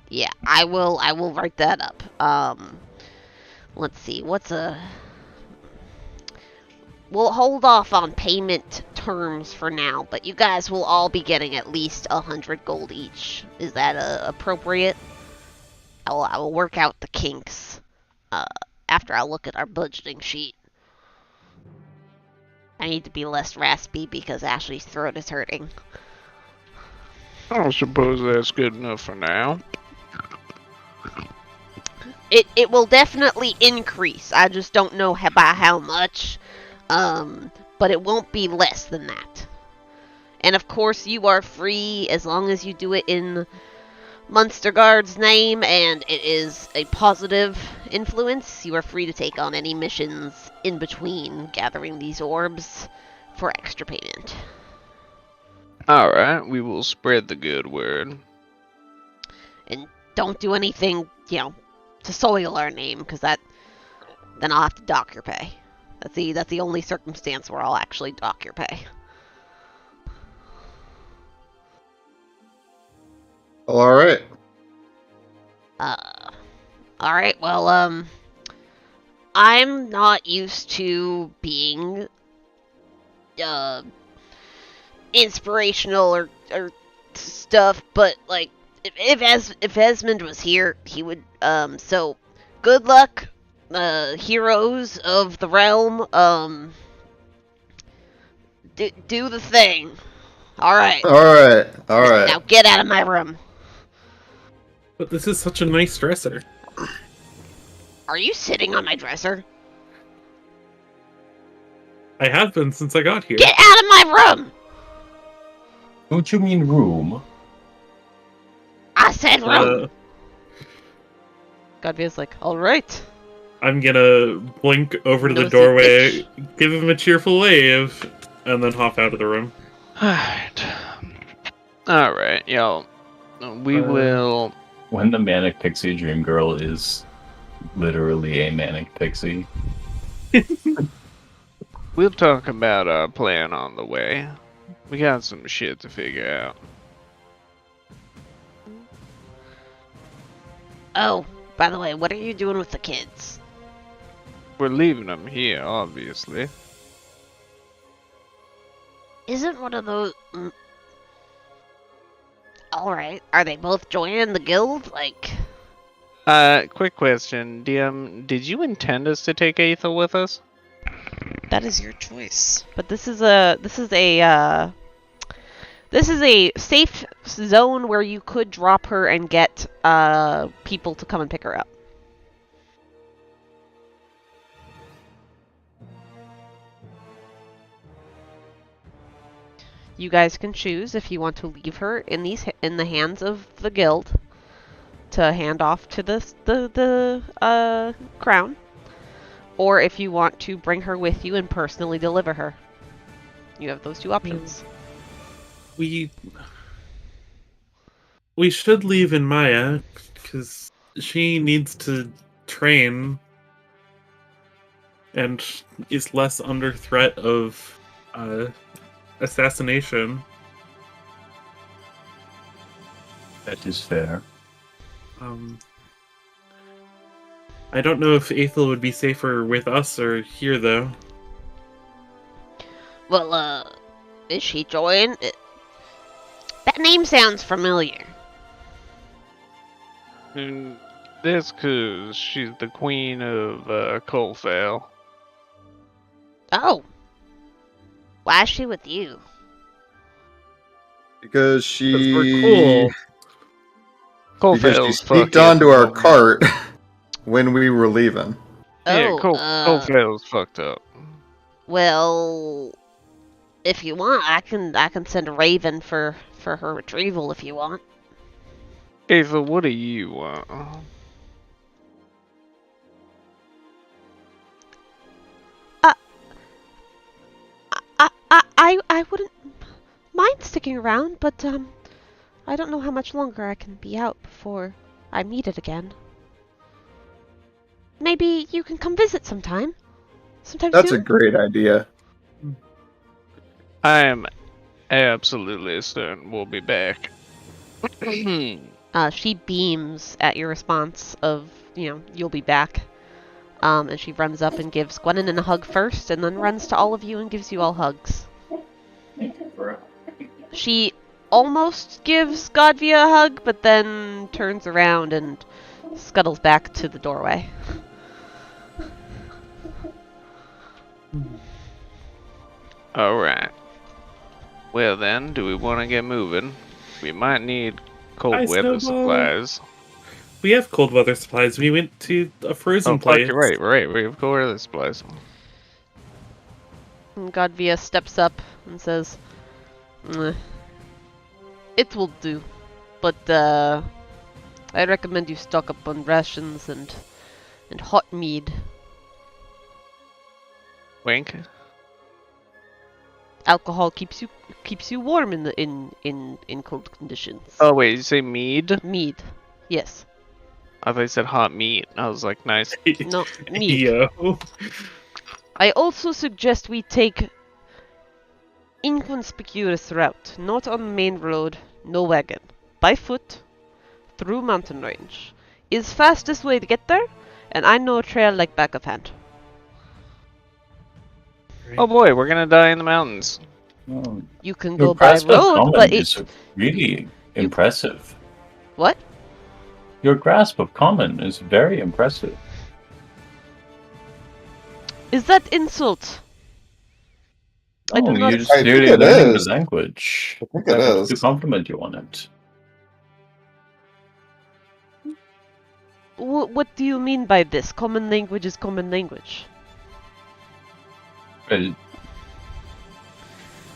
[SPEAKER 1] Yeah, I will write that up. Let's see, we'll hold off on payment terms for now, but you guys will all be getting at least 100 gold each. Is that appropriate? I will work out the kinks after I look at our budgeting sheet. I need to be less raspy because Ashley's throat is hurting.
[SPEAKER 5] I suppose that's good enough for now.
[SPEAKER 1] It will definitely increase. I just don't know by how much. But it won't be less than that. And of course, you are free as long as you do it in Munstergarde's name and it is a positive influence. You are free to take on any missions in between gathering these orbs for extra payment.
[SPEAKER 5] Alright, we will spread the good word.
[SPEAKER 1] And don't do anything, to soil our name, because then I'll have to dock your pay. That's the only circumstance where I'll actually dock your pay.
[SPEAKER 3] All right.
[SPEAKER 1] All right. Well, I'm not used to being inspirational or stuff, but like if Esmond was here, he would. So good luck, heroes of the realm. Do the thing. All right.
[SPEAKER 3] Now
[SPEAKER 1] get out of my room.
[SPEAKER 2] But this is such a nice dresser.
[SPEAKER 1] Are you sitting on my dresser?
[SPEAKER 2] I have been since I got here.
[SPEAKER 1] Get out of my room!
[SPEAKER 4] Don't you mean room?
[SPEAKER 1] I said room! Godvia's like, alright.
[SPEAKER 2] I'm gonna blink over to the doorway, give him a cheerful wave, and then hop out of the room.
[SPEAKER 5] Alright, y'all. We will...
[SPEAKER 4] When the Manic Pixie Dream Girl is literally a Manic Pixie.
[SPEAKER 5] We'll talk about our plan on the way. We got some shit to figure out.
[SPEAKER 1] Oh, by the way, what are you doing with the kids?
[SPEAKER 5] We're leaving them here, obviously.
[SPEAKER 1] Isn't one of those... Alright, are they both joining the guild? Like...
[SPEAKER 5] Quick question. DM, did you intend us to take Aethel with us?
[SPEAKER 1] That is your choice. But this is a safe zone where you could drop her and get people to come and pick her up. You guys can choose if you want to leave her in the hands of the guild to hand off to the crown, or if you want to bring her with you and personally deliver her. You have those two options.
[SPEAKER 2] We should leave Inmaia, because she needs to train and is less under threat of assassination.
[SPEAKER 4] That is fair.
[SPEAKER 2] I don't know if Aethel would be safer with us or here, though.
[SPEAKER 1] Well, is she joined? That name sounds familiar.
[SPEAKER 5] And that's because she's the queen of Colfale.
[SPEAKER 1] Oh. Why is she with you?
[SPEAKER 3] Because she...
[SPEAKER 2] we're cool.
[SPEAKER 3] Because she sneaked onto our cart when we were leaving.
[SPEAKER 5] Yeah, Colfale's fucked up.
[SPEAKER 1] Well, if you want, I can send a raven for her retrieval if you want.
[SPEAKER 5] Ava, what do you want?
[SPEAKER 1] I wouldn't mind sticking around, but I don't know how much longer I can be out before I meet it again. Maybe you can come visit sometime.
[SPEAKER 3] That's
[SPEAKER 1] soon?
[SPEAKER 3] a great idea.
[SPEAKER 5] I am absolutely certain we'll be back.
[SPEAKER 1] She beams at your response of, you'll be back. And she runs up and gives Gwennon a hug first, and then runs to all of you and gives you all hugs. She almost gives Godvia a hug, but then turns around and scuttles back to the doorway.
[SPEAKER 5] Alright. Well then, do we want to get moving? We might need cold weather supplies.
[SPEAKER 2] We have cold weather supplies. We went to a frozen place.
[SPEAKER 5] Right. We have cold weather supplies.
[SPEAKER 1] And Godvia steps up and says, "It will do, but I recommend you stock up on rations and hot mead."
[SPEAKER 5] Wink.
[SPEAKER 1] Alcohol keeps you warm in cold conditions.
[SPEAKER 5] Oh wait, you say mead?
[SPEAKER 1] Mead, yes.
[SPEAKER 5] I thought you said hot meat. I was like, nice.
[SPEAKER 1] No, mead.
[SPEAKER 2] Yo.
[SPEAKER 1] I also suggest we take inconspicuous route, not on main road, no wagon, by foot, through mountain range. Is fastest way to get there, and I know a trail like back of hand.
[SPEAKER 5] Oh boy, we're gonna die in the mountains.
[SPEAKER 4] Oh,
[SPEAKER 1] You can go by road, but
[SPEAKER 4] it's really impressive.
[SPEAKER 1] What?
[SPEAKER 4] Your grasp of common is very impressive.
[SPEAKER 1] Is that insult? I do not.
[SPEAKER 4] You're just
[SPEAKER 3] I think
[SPEAKER 4] clearly
[SPEAKER 3] it
[SPEAKER 4] learning
[SPEAKER 3] is.
[SPEAKER 4] the language.
[SPEAKER 3] I think it is.
[SPEAKER 4] To compliment you on it.
[SPEAKER 1] What do you mean by this? Common language is common language.
[SPEAKER 4] Well,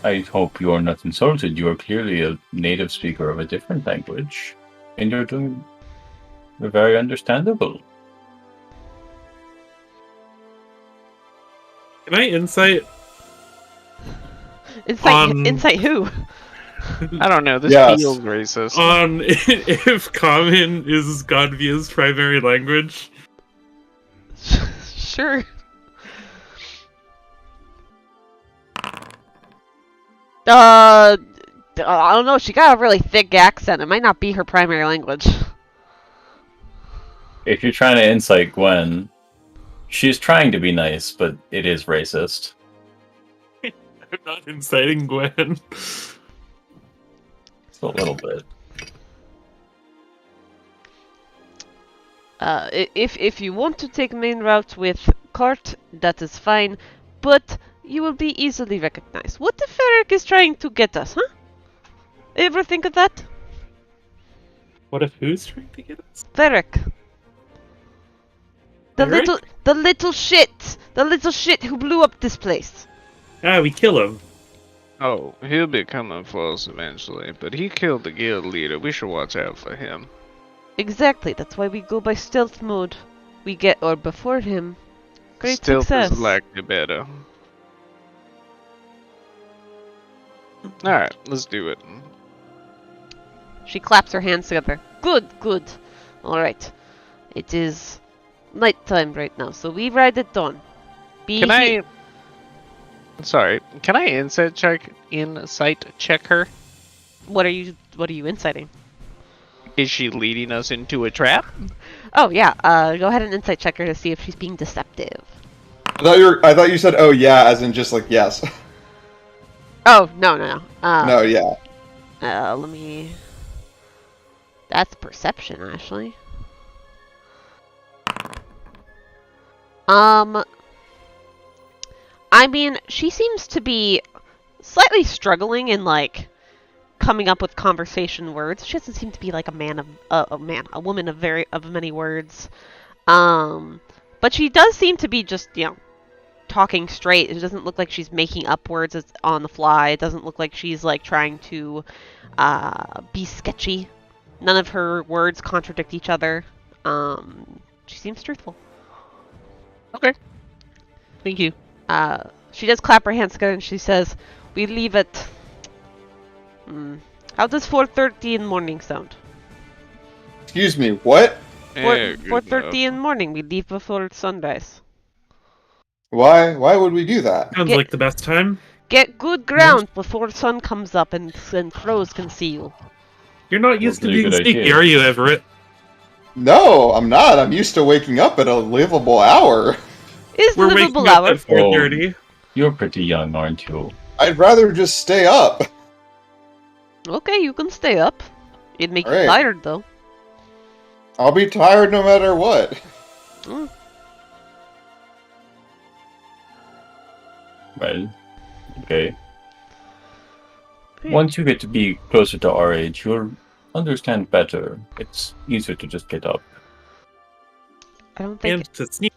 [SPEAKER 4] I hope you are not insulted. You are clearly a native speaker of a different language, and you're doing very understandable.
[SPEAKER 2] Can I insight?
[SPEAKER 1] Insight who?
[SPEAKER 5] I don't know, this
[SPEAKER 3] Yes.
[SPEAKER 5] feels racist.
[SPEAKER 2] On if common is Godvia's primary language?
[SPEAKER 1] Sure. I don't know. She got a really thick accent. It might not be her primary language.
[SPEAKER 4] If you're trying to insight Gwen, she's trying to be nice, but it is racist.
[SPEAKER 2] I'm not inciting Gwen.
[SPEAKER 4] It's a little bit.
[SPEAKER 1] If you want to take main route with cart, that is fine, but you will be easily recognized. What if Ferric is trying to get us, huh? Ever think of that?
[SPEAKER 2] What if who's trying to get us?
[SPEAKER 1] Ferric. The
[SPEAKER 2] Ferric?
[SPEAKER 1] little shit who blew up this place.
[SPEAKER 2] Ah, we kill him.
[SPEAKER 5] Oh, he'll be coming for us eventually, but he killed the guild leader. We should watch out for him.
[SPEAKER 1] Exactly, that's why we go by stealth mode. We get Orb before him. Great
[SPEAKER 5] Stealth
[SPEAKER 1] success.
[SPEAKER 5] is likely better. Alright, let's do it.
[SPEAKER 1] She claps her hands together. Good. Alright. It is nighttime right now, so we ride at dawn.
[SPEAKER 5] Can I insight check her?
[SPEAKER 1] What are you inciting?
[SPEAKER 5] Is she leading us into a trap?
[SPEAKER 1] Oh yeah, go ahead and insight check her to see if she's being deceptive.
[SPEAKER 3] I thought you said, oh yeah, as in just like, yes.
[SPEAKER 1] Oh, no.
[SPEAKER 3] No, yeah.
[SPEAKER 1] Let me... That's perception, actually. I mean, she seems to be slightly struggling in, like, coming up with conversation words. She doesn't seem to be like a woman of many words. But she does seem to be just, talking straight. It doesn't look like she's making up words on the fly. It doesn't look like she's, like, trying to be sketchy. None of her words contradict each other. She seems truthful.
[SPEAKER 5] Okay. Thank you.
[SPEAKER 1] She does clap her hands together and she says, "We leave at... How does 4:30 in the morning sound?"
[SPEAKER 3] Excuse me, what?
[SPEAKER 1] 4:30 in the morning. We leave before sunrise.
[SPEAKER 3] Why would we do that?
[SPEAKER 2] Sounds like the best time.
[SPEAKER 1] Get good ground before sun comes up and crows can see you.
[SPEAKER 2] You're not used to
[SPEAKER 4] Really
[SPEAKER 2] being
[SPEAKER 4] good
[SPEAKER 2] sneaky,
[SPEAKER 4] idea.
[SPEAKER 2] are you, Everett?
[SPEAKER 3] No, I'm not. I'm used to waking up at a livable hour.
[SPEAKER 1] Is
[SPEAKER 2] We're
[SPEAKER 1] livable
[SPEAKER 2] waking up
[SPEAKER 1] hour.
[SPEAKER 2] at 4:30.
[SPEAKER 4] You're pretty young, aren't you?
[SPEAKER 3] I'd rather just stay up.
[SPEAKER 1] Okay, you can stay up. It'd make you
[SPEAKER 3] Alright.
[SPEAKER 1] tired, though.
[SPEAKER 3] I'll be tired no matter what.
[SPEAKER 4] Well, okay. Once you get to be closer to our age, you'll understand better. It's easier to just get up.
[SPEAKER 1] I don't think
[SPEAKER 2] And to sneak.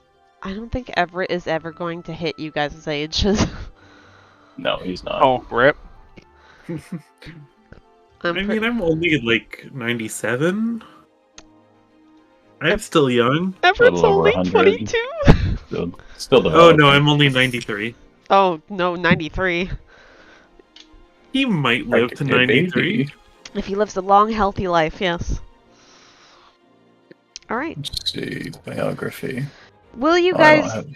[SPEAKER 1] Everett is ever going to hit you guys' ages.
[SPEAKER 4] No, he's not.
[SPEAKER 5] Oh, rip.
[SPEAKER 2] I'm only like 97. I'm still young.
[SPEAKER 1] Everett's
[SPEAKER 4] Little over
[SPEAKER 1] only
[SPEAKER 4] 100.
[SPEAKER 1] 22.
[SPEAKER 4] Still
[SPEAKER 2] Oh no,
[SPEAKER 4] developing.
[SPEAKER 2] I'm only 93.
[SPEAKER 1] Oh, no, 93.
[SPEAKER 2] He might live
[SPEAKER 4] Like
[SPEAKER 2] to
[SPEAKER 4] a
[SPEAKER 2] 93.
[SPEAKER 4] baby.
[SPEAKER 1] If he lives a long, healthy life, yes. Alright.
[SPEAKER 4] Let's see, biography.
[SPEAKER 1] Will you
[SPEAKER 4] Oh, I
[SPEAKER 1] guys...
[SPEAKER 4] don't have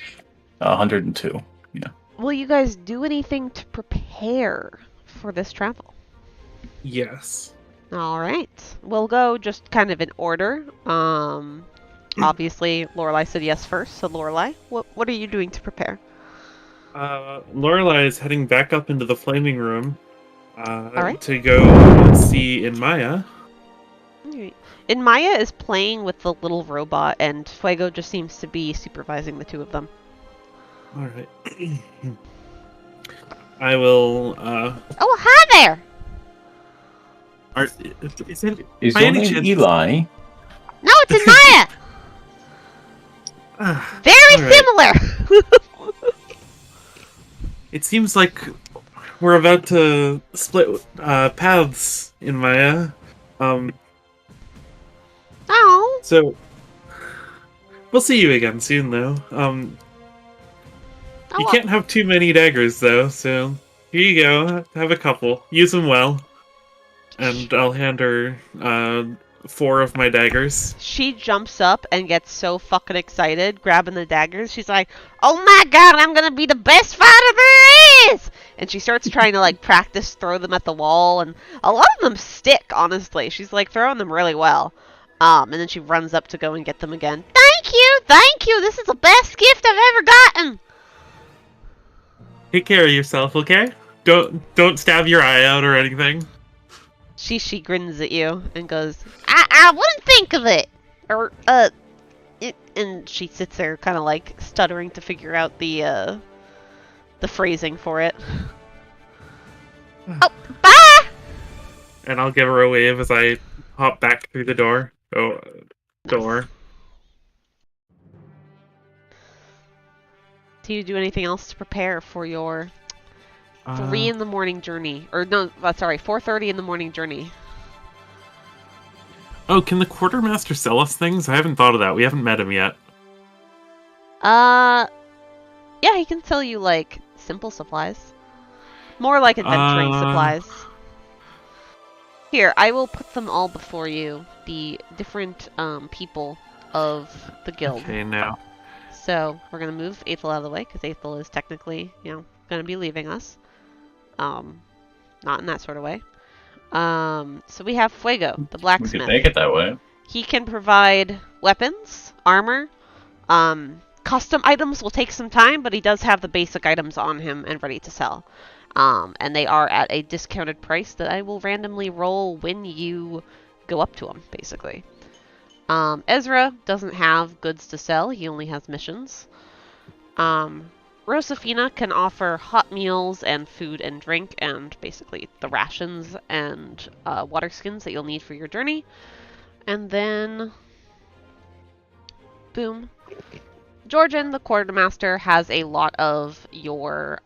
[SPEAKER 4] 102. Yeah.
[SPEAKER 1] Will you guys do anything to prepare for this travel?
[SPEAKER 2] Yes.
[SPEAKER 1] Alright. We'll go just kind of in order. Obviously, Lorelai said yes first, so Lorelai, what are you doing to prepare?
[SPEAKER 2] Lorelai is heading back up into the flaming room
[SPEAKER 1] Alright.
[SPEAKER 2] to go see Inmaia.
[SPEAKER 1] Alright. Inmaia is playing with the little robot, and Fuego just seems to be supervising the two of them.
[SPEAKER 2] Alright. I will,
[SPEAKER 1] Oh, hi there!
[SPEAKER 2] is it,
[SPEAKER 4] Is
[SPEAKER 2] by
[SPEAKER 4] your
[SPEAKER 2] any
[SPEAKER 4] name
[SPEAKER 2] chance-
[SPEAKER 4] Eli?
[SPEAKER 1] No, it's Inmaia! Very
[SPEAKER 2] alright.
[SPEAKER 1] similar!
[SPEAKER 2] It seems like we're about to split paths, Inmaia.
[SPEAKER 1] Oh,
[SPEAKER 2] So we'll see you again soon, though. You
[SPEAKER 1] well.
[SPEAKER 2] can't have too many daggers, though. So here you go. Have a couple. Use them well. And I'll hand her 4 of my daggers.
[SPEAKER 1] She jumps up and gets so fucking excited, grabbing the daggers. She's like, "Oh my god, I'm gonna be the best fighter there is!" And she starts trying to, like, practice throw them at the wall, and a lot of them stick, honestly. She's, like, throwing them really well. And then she runs up to go and get them again. Thank you! This is the best gift I've ever gotten!
[SPEAKER 2] Take care of yourself, okay? Don't stab your eye out or anything.
[SPEAKER 1] She grins at you and goes, I wouldn't think of it! Or, and she sits there kind of, like, stuttering to figure out the phrasing for it. Oh, bye!
[SPEAKER 2] And I'll give her a wave as I hop back through the door. Door.
[SPEAKER 1] Do you do anything else to prepare for your 3 in the morning journey? Or no, sorry, 4:30 in the morning journey.
[SPEAKER 2] Oh, can the quartermaster sell us things? I haven't thought of that. We haven't met him yet.
[SPEAKER 1] Yeah, he can sell you, like, simple supplies. More like adventuring supplies. Here, I will put them all before you. The different people of the guild.
[SPEAKER 2] Okay, now.
[SPEAKER 1] So we're gonna move Aethel out of the way because Aethel is technically, gonna be leaving us. Not in that sort of way. So we have Fuego, the
[SPEAKER 4] We
[SPEAKER 1] blacksmith.
[SPEAKER 4] could make it that way.
[SPEAKER 1] He can provide weapons, armor. Custom items will take some time, but he does have the basic items on him and ready to sell. And they are at a discounted price that I will randomly roll when you go up to him, basically. Ezra doesn't have goods to sell. He only has missions. Rosefina can offer hot meals and food and drink and basically the rations and water skins that you'll need for your journey. And then, boom. Georgian, the quartermaster, has a lot of your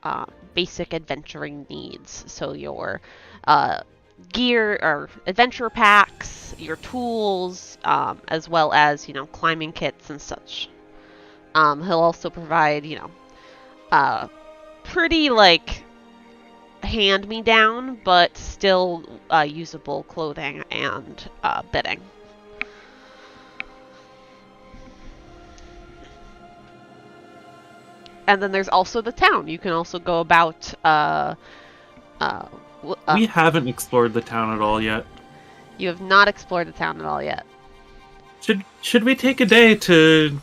[SPEAKER 1] basic adventuring needs. So your gear or adventure packs, your tools, as well as, climbing kits and such. He'll also provide, pretty, hand-me-down, but still usable clothing and bedding. And then there's also the town. You can also go about...
[SPEAKER 2] we haven't explored the town at all yet.
[SPEAKER 1] You have not explored the town at all yet.
[SPEAKER 2] Should we take a day to...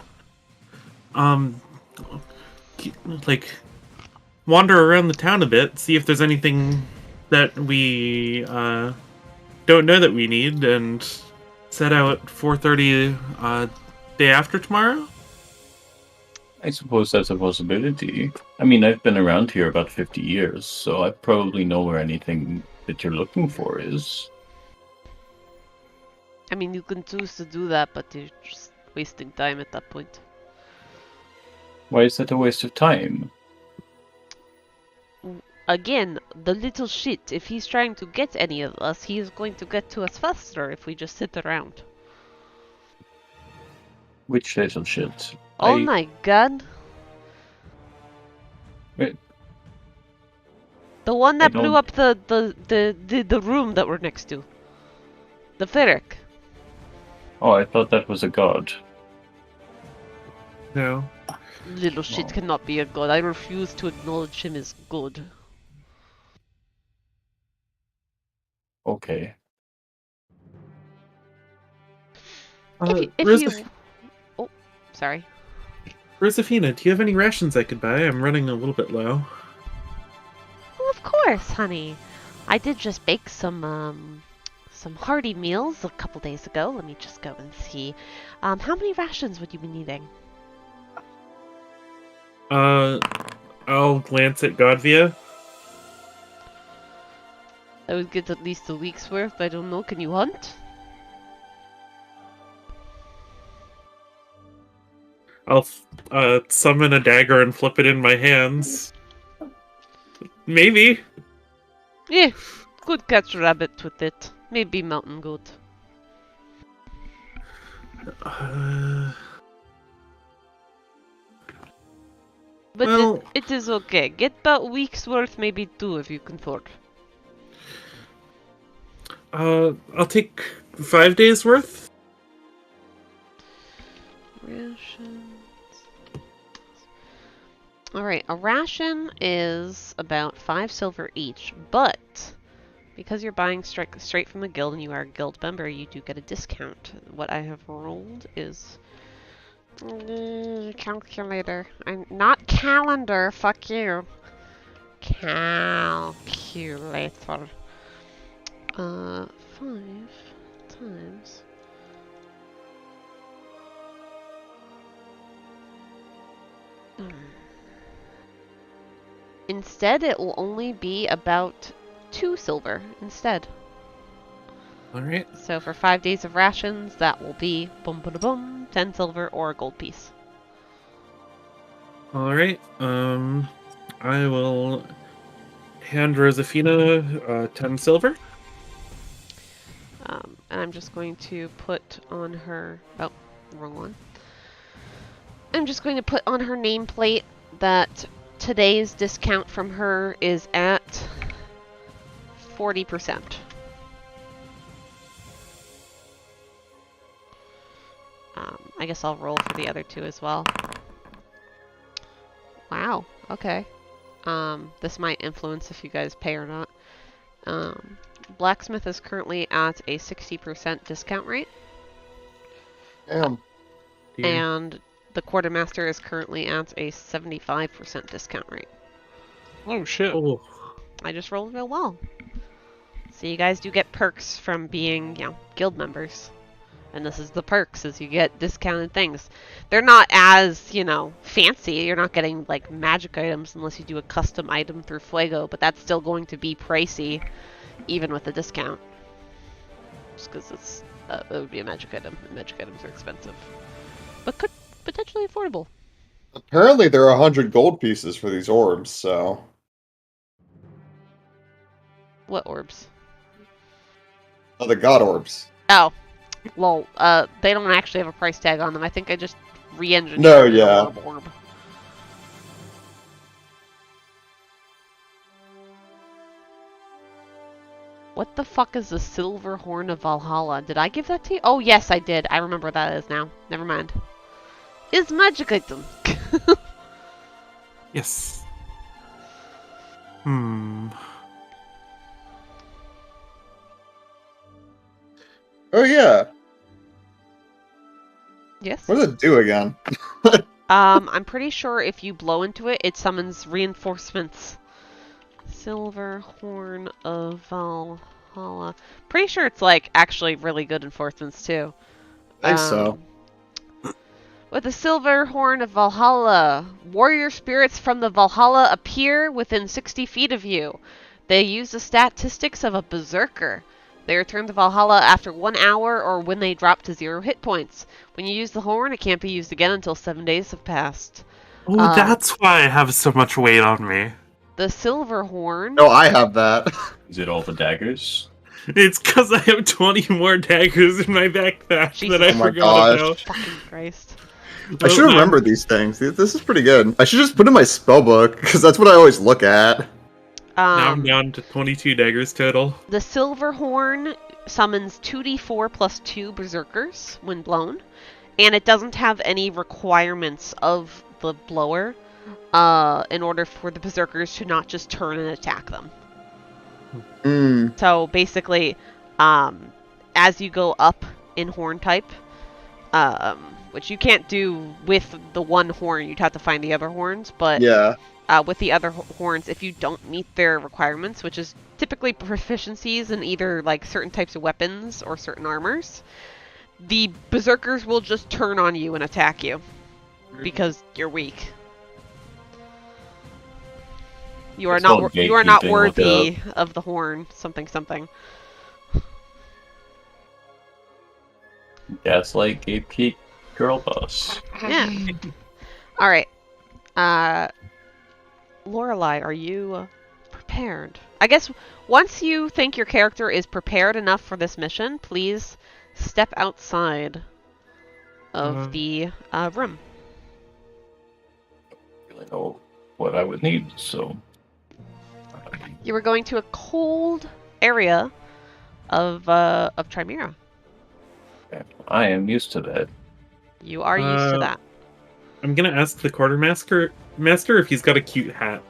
[SPEAKER 2] wander around the town a bit, see if there's anything that we don't know that we need, and set out 4:30 day after tomorrow?
[SPEAKER 4] I suppose that's a possibility. I mean, I've been around here about 50 years, so I probably know where anything that you're looking for is.
[SPEAKER 1] I mean, you can choose to do that, but you're just wasting time at that point.
[SPEAKER 4] Why is that a waste of time?
[SPEAKER 1] Again, the little shit, if he's trying to get any of us, he is going to get to us faster if we just sit around.
[SPEAKER 4] Which little shit?
[SPEAKER 1] Oh my god.
[SPEAKER 4] Wait.
[SPEAKER 1] The one that blew up the room that we're next to. The Ferric.
[SPEAKER 4] Oh, I thought that was a god.
[SPEAKER 2] No.
[SPEAKER 1] Little shit cannot be a god. I refuse to acknowledge him as good.
[SPEAKER 4] Okay.
[SPEAKER 1] Oh, sorry.
[SPEAKER 2] Rosefina, do you have any rations I could buy? I'm running a little bit low.
[SPEAKER 1] Well, of course, honey. I did just bake some hearty meals a couple days ago. Let me just go and see. How many rations would you be needing?
[SPEAKER 2] I'll glance at Godvia.
[SPEAKER 1] I would get at least a week's worth. I don't know. Can you hunt?
[SPEAKER 2] I'll summon a dagger and flip it in my hands. Maybe.
[SPEAKER 1] Yeah, could catch a rabbit with it. Maybe mountain goat. But
[SPEAKER 2] well,
[SPEAKER 1] it is okay. Get about a week's worth, maybe 2 if you can afford.
[SPEAKER 2] I'll take 5 days worth.
[SPEAKER 1] Rations. Alright, a ration is about 5 silver each, but because you're buying straight from the guild and you are a guild member, you do get a discount. What I have rolled is... calculator. I'm not calendar, fuck you. Calculator. 5 times... Instead, it will only be about 2 silver instead.
[SPEAKER 2] Alright.
[SPEAKER 1] So for 5 days of rations, that will be boom, boom, boom, 10 silver or a gold piece.
[SPEAKER 2] Alright. I will hand Rosefina 10 silver.
[SPEAKER 1] And I'm just going to put on her... Oh, wrong one. I'm just going to put on her nameplate that today's discount from her is at 40%. I guess I'll roll for the other two as well. Wow, okay. This might influence if you guys pay or not. Blacksmith is currently at a 60% discount rate.
[SPEAKER 3] Damn.
[SPEAKER 1] And the quartermaster is currently at a 75% discount rate.
[SPEAKER 5] Oh shit.
[SPEAKER 2] Oh.
[SPEAKER 1] I just rolled real well. So you guys do get perks from being, guild members. And this is the perks, is you get discounted things. They're not as, fancy. You're not getting, like, magic items unless you do a custom item through Fuego, but that's still going to be pricey, even with the discount. Just because it would be a magic item, and magic items are expensive. But could potentially affordable.
[SPEAKER 3] Apparently there are 100 gold pieces for these orbs, so...
[SPEAKER 1] What orbs?
[SPEAKER 3] Oh, the god orbs.
[SPEAKER 1] Oh. Well, they don't actually have a price tag on them. I think I just re-engineered
[SPEAKER 3] yeah.
[SPEAKER 1] the orb. What the fuck is the Silver Horn of Valhalla? Did I give that to you? Oh, yes, I did. I remember what that is now. Never mind. It's magic item.
[SPEAKER 2] Yes.
[SPEAKER 3] Oh, yeah.
[SPEAKER 1] Yes?
[SPEAKER 3] What does it do again?
[SPEAKER 1] I'm pretty sure if you blow into it, it summons reinforcements. Silver Horn of Valhalla. Pretty sure it's, like, actually really good enforcements, too.
[SPEAKER 3] I think so.
[SPEAKER 1] With the Silver Horn of Valhalla, warrior spirits from the Valhalla appear within 60 feet of you. They use the statistics of a berserker. They return to Valhalla after 1 hour or when they drop to 0 hit points. When you use the horn, it can't be used again until 7 days have passed.
[SPEAKER 2] Oh, that's why I have so much weight on me.
[SPEAKER 1] The Silver Horn...
[SPEAKER 3] No, I have that.
[SPEAKER 4] Is it all the daggers?
[SPEAKER 2] It's because I have 20 more daggers in my backpack
[SPEAKER 1] Jesus.
[SPEAKER 2] that I
[SPEAKER 3] Oh my
[SPEAKER 2] forgot
[SPEAKER 3] gosh.
[SPEAKER 2] about.
[SPEAKER 1] Fucking Christ.
[SPEAKER 3] I should remember these things. This is pretty good. I should just put in my spell book, because that's what I always look at.
[SPEAKER 2] Now I'm down to 22 daggers total.
[SPEAKER 1] The Silver Horn summons 2d4 plus 2 berserkers when blown, and it doesn't have any requirements of the blower in order for the berserkers to not just turn and attack them. So basically, as you go up in horn type, which you can't do with the one horn, you'd have to find the other horns, but
[SPEAKER 3] Yeah.
[SPEAKER 1] with the other horns, if you don't meet their requirements, which is typically proficiencies in either like certain types of weapons or certain armors, the berserkers will just turn on you and attack you because you're weak. You are not worthy of the horn. Something something.
[SPEAKER 4] That's like gatekeep girl boss.
[SPEAKER 1] Yeah. All right. Lorelei, are you prepared? I guess once you think your character is prepared enough for this mission, please step outside of the room.
[SPEAKER 4] I know what I would need, so...
[SPEAKER 1] You were going to a cold area of Chimera.
[SPEAKER 4] I am used to that.
[SPEAKER 1] You are used to that.
[SPEAKER 2] I'm gonna ask the quartermaster if he's got a cute hat.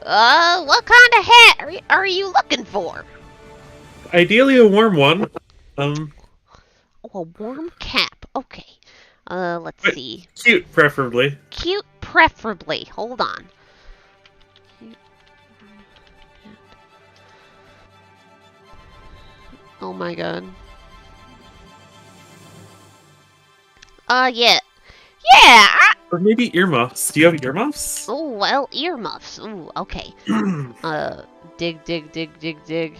[SPEAKER 1] What kind of hat are you looking for?
[SPEAKER 2] Ideally a warm one.
[SPEAKER 1] Oh, a warm cap. Okay. Let's see.
[SPEAKER 2] Cute, preferably.
[SPEAKER 1] Cute, preferably. Hold on. Oh my god. Yeah. Yeah!
[SPEAKER 2] Or maybe earmuffs. Do you have earmuffs?
[SPEAKER 1] Oh, well, earmuffs. Ooh, okay. Dig.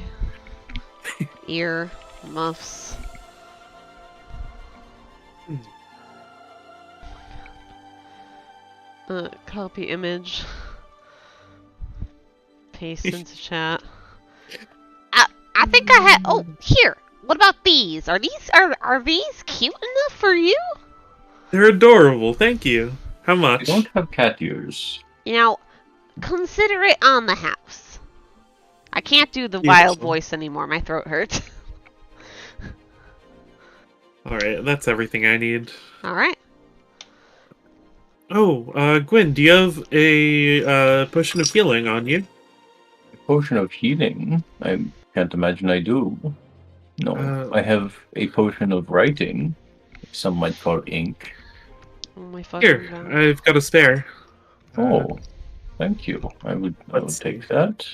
[SPEAKER 1] Ear muffs. Copy image. Paste into chat. I think I had. Oh, here. What about these? Are these cute enough for you?
[SPEAKER 2] They're adorable. Thank you. How much?
[SPEAKER 4] I don't have cat ears.
[SPEAKER 1] You know, consider it on the house. I can't do the wild voice anymore. My throat hurts.
[SPEAKER 2] Alright, that's everything I need.
[SPEAKER 1] Alright.
[SPEAKER 2] Oh, Gwen, do you have a potion of healing on you?
[SPEAKER 4] A potion of healing? I can't imagine I do. No, I have a potion of writing. Some might call it ink.
[SPEAKER 1] Oh my fucking
[SPEAKER 2] Here,
[SPEAKER 1] God.
[SPEAKER 2] I've got a spare.
[SPEAKER 4] Oh, thank you. I would take that.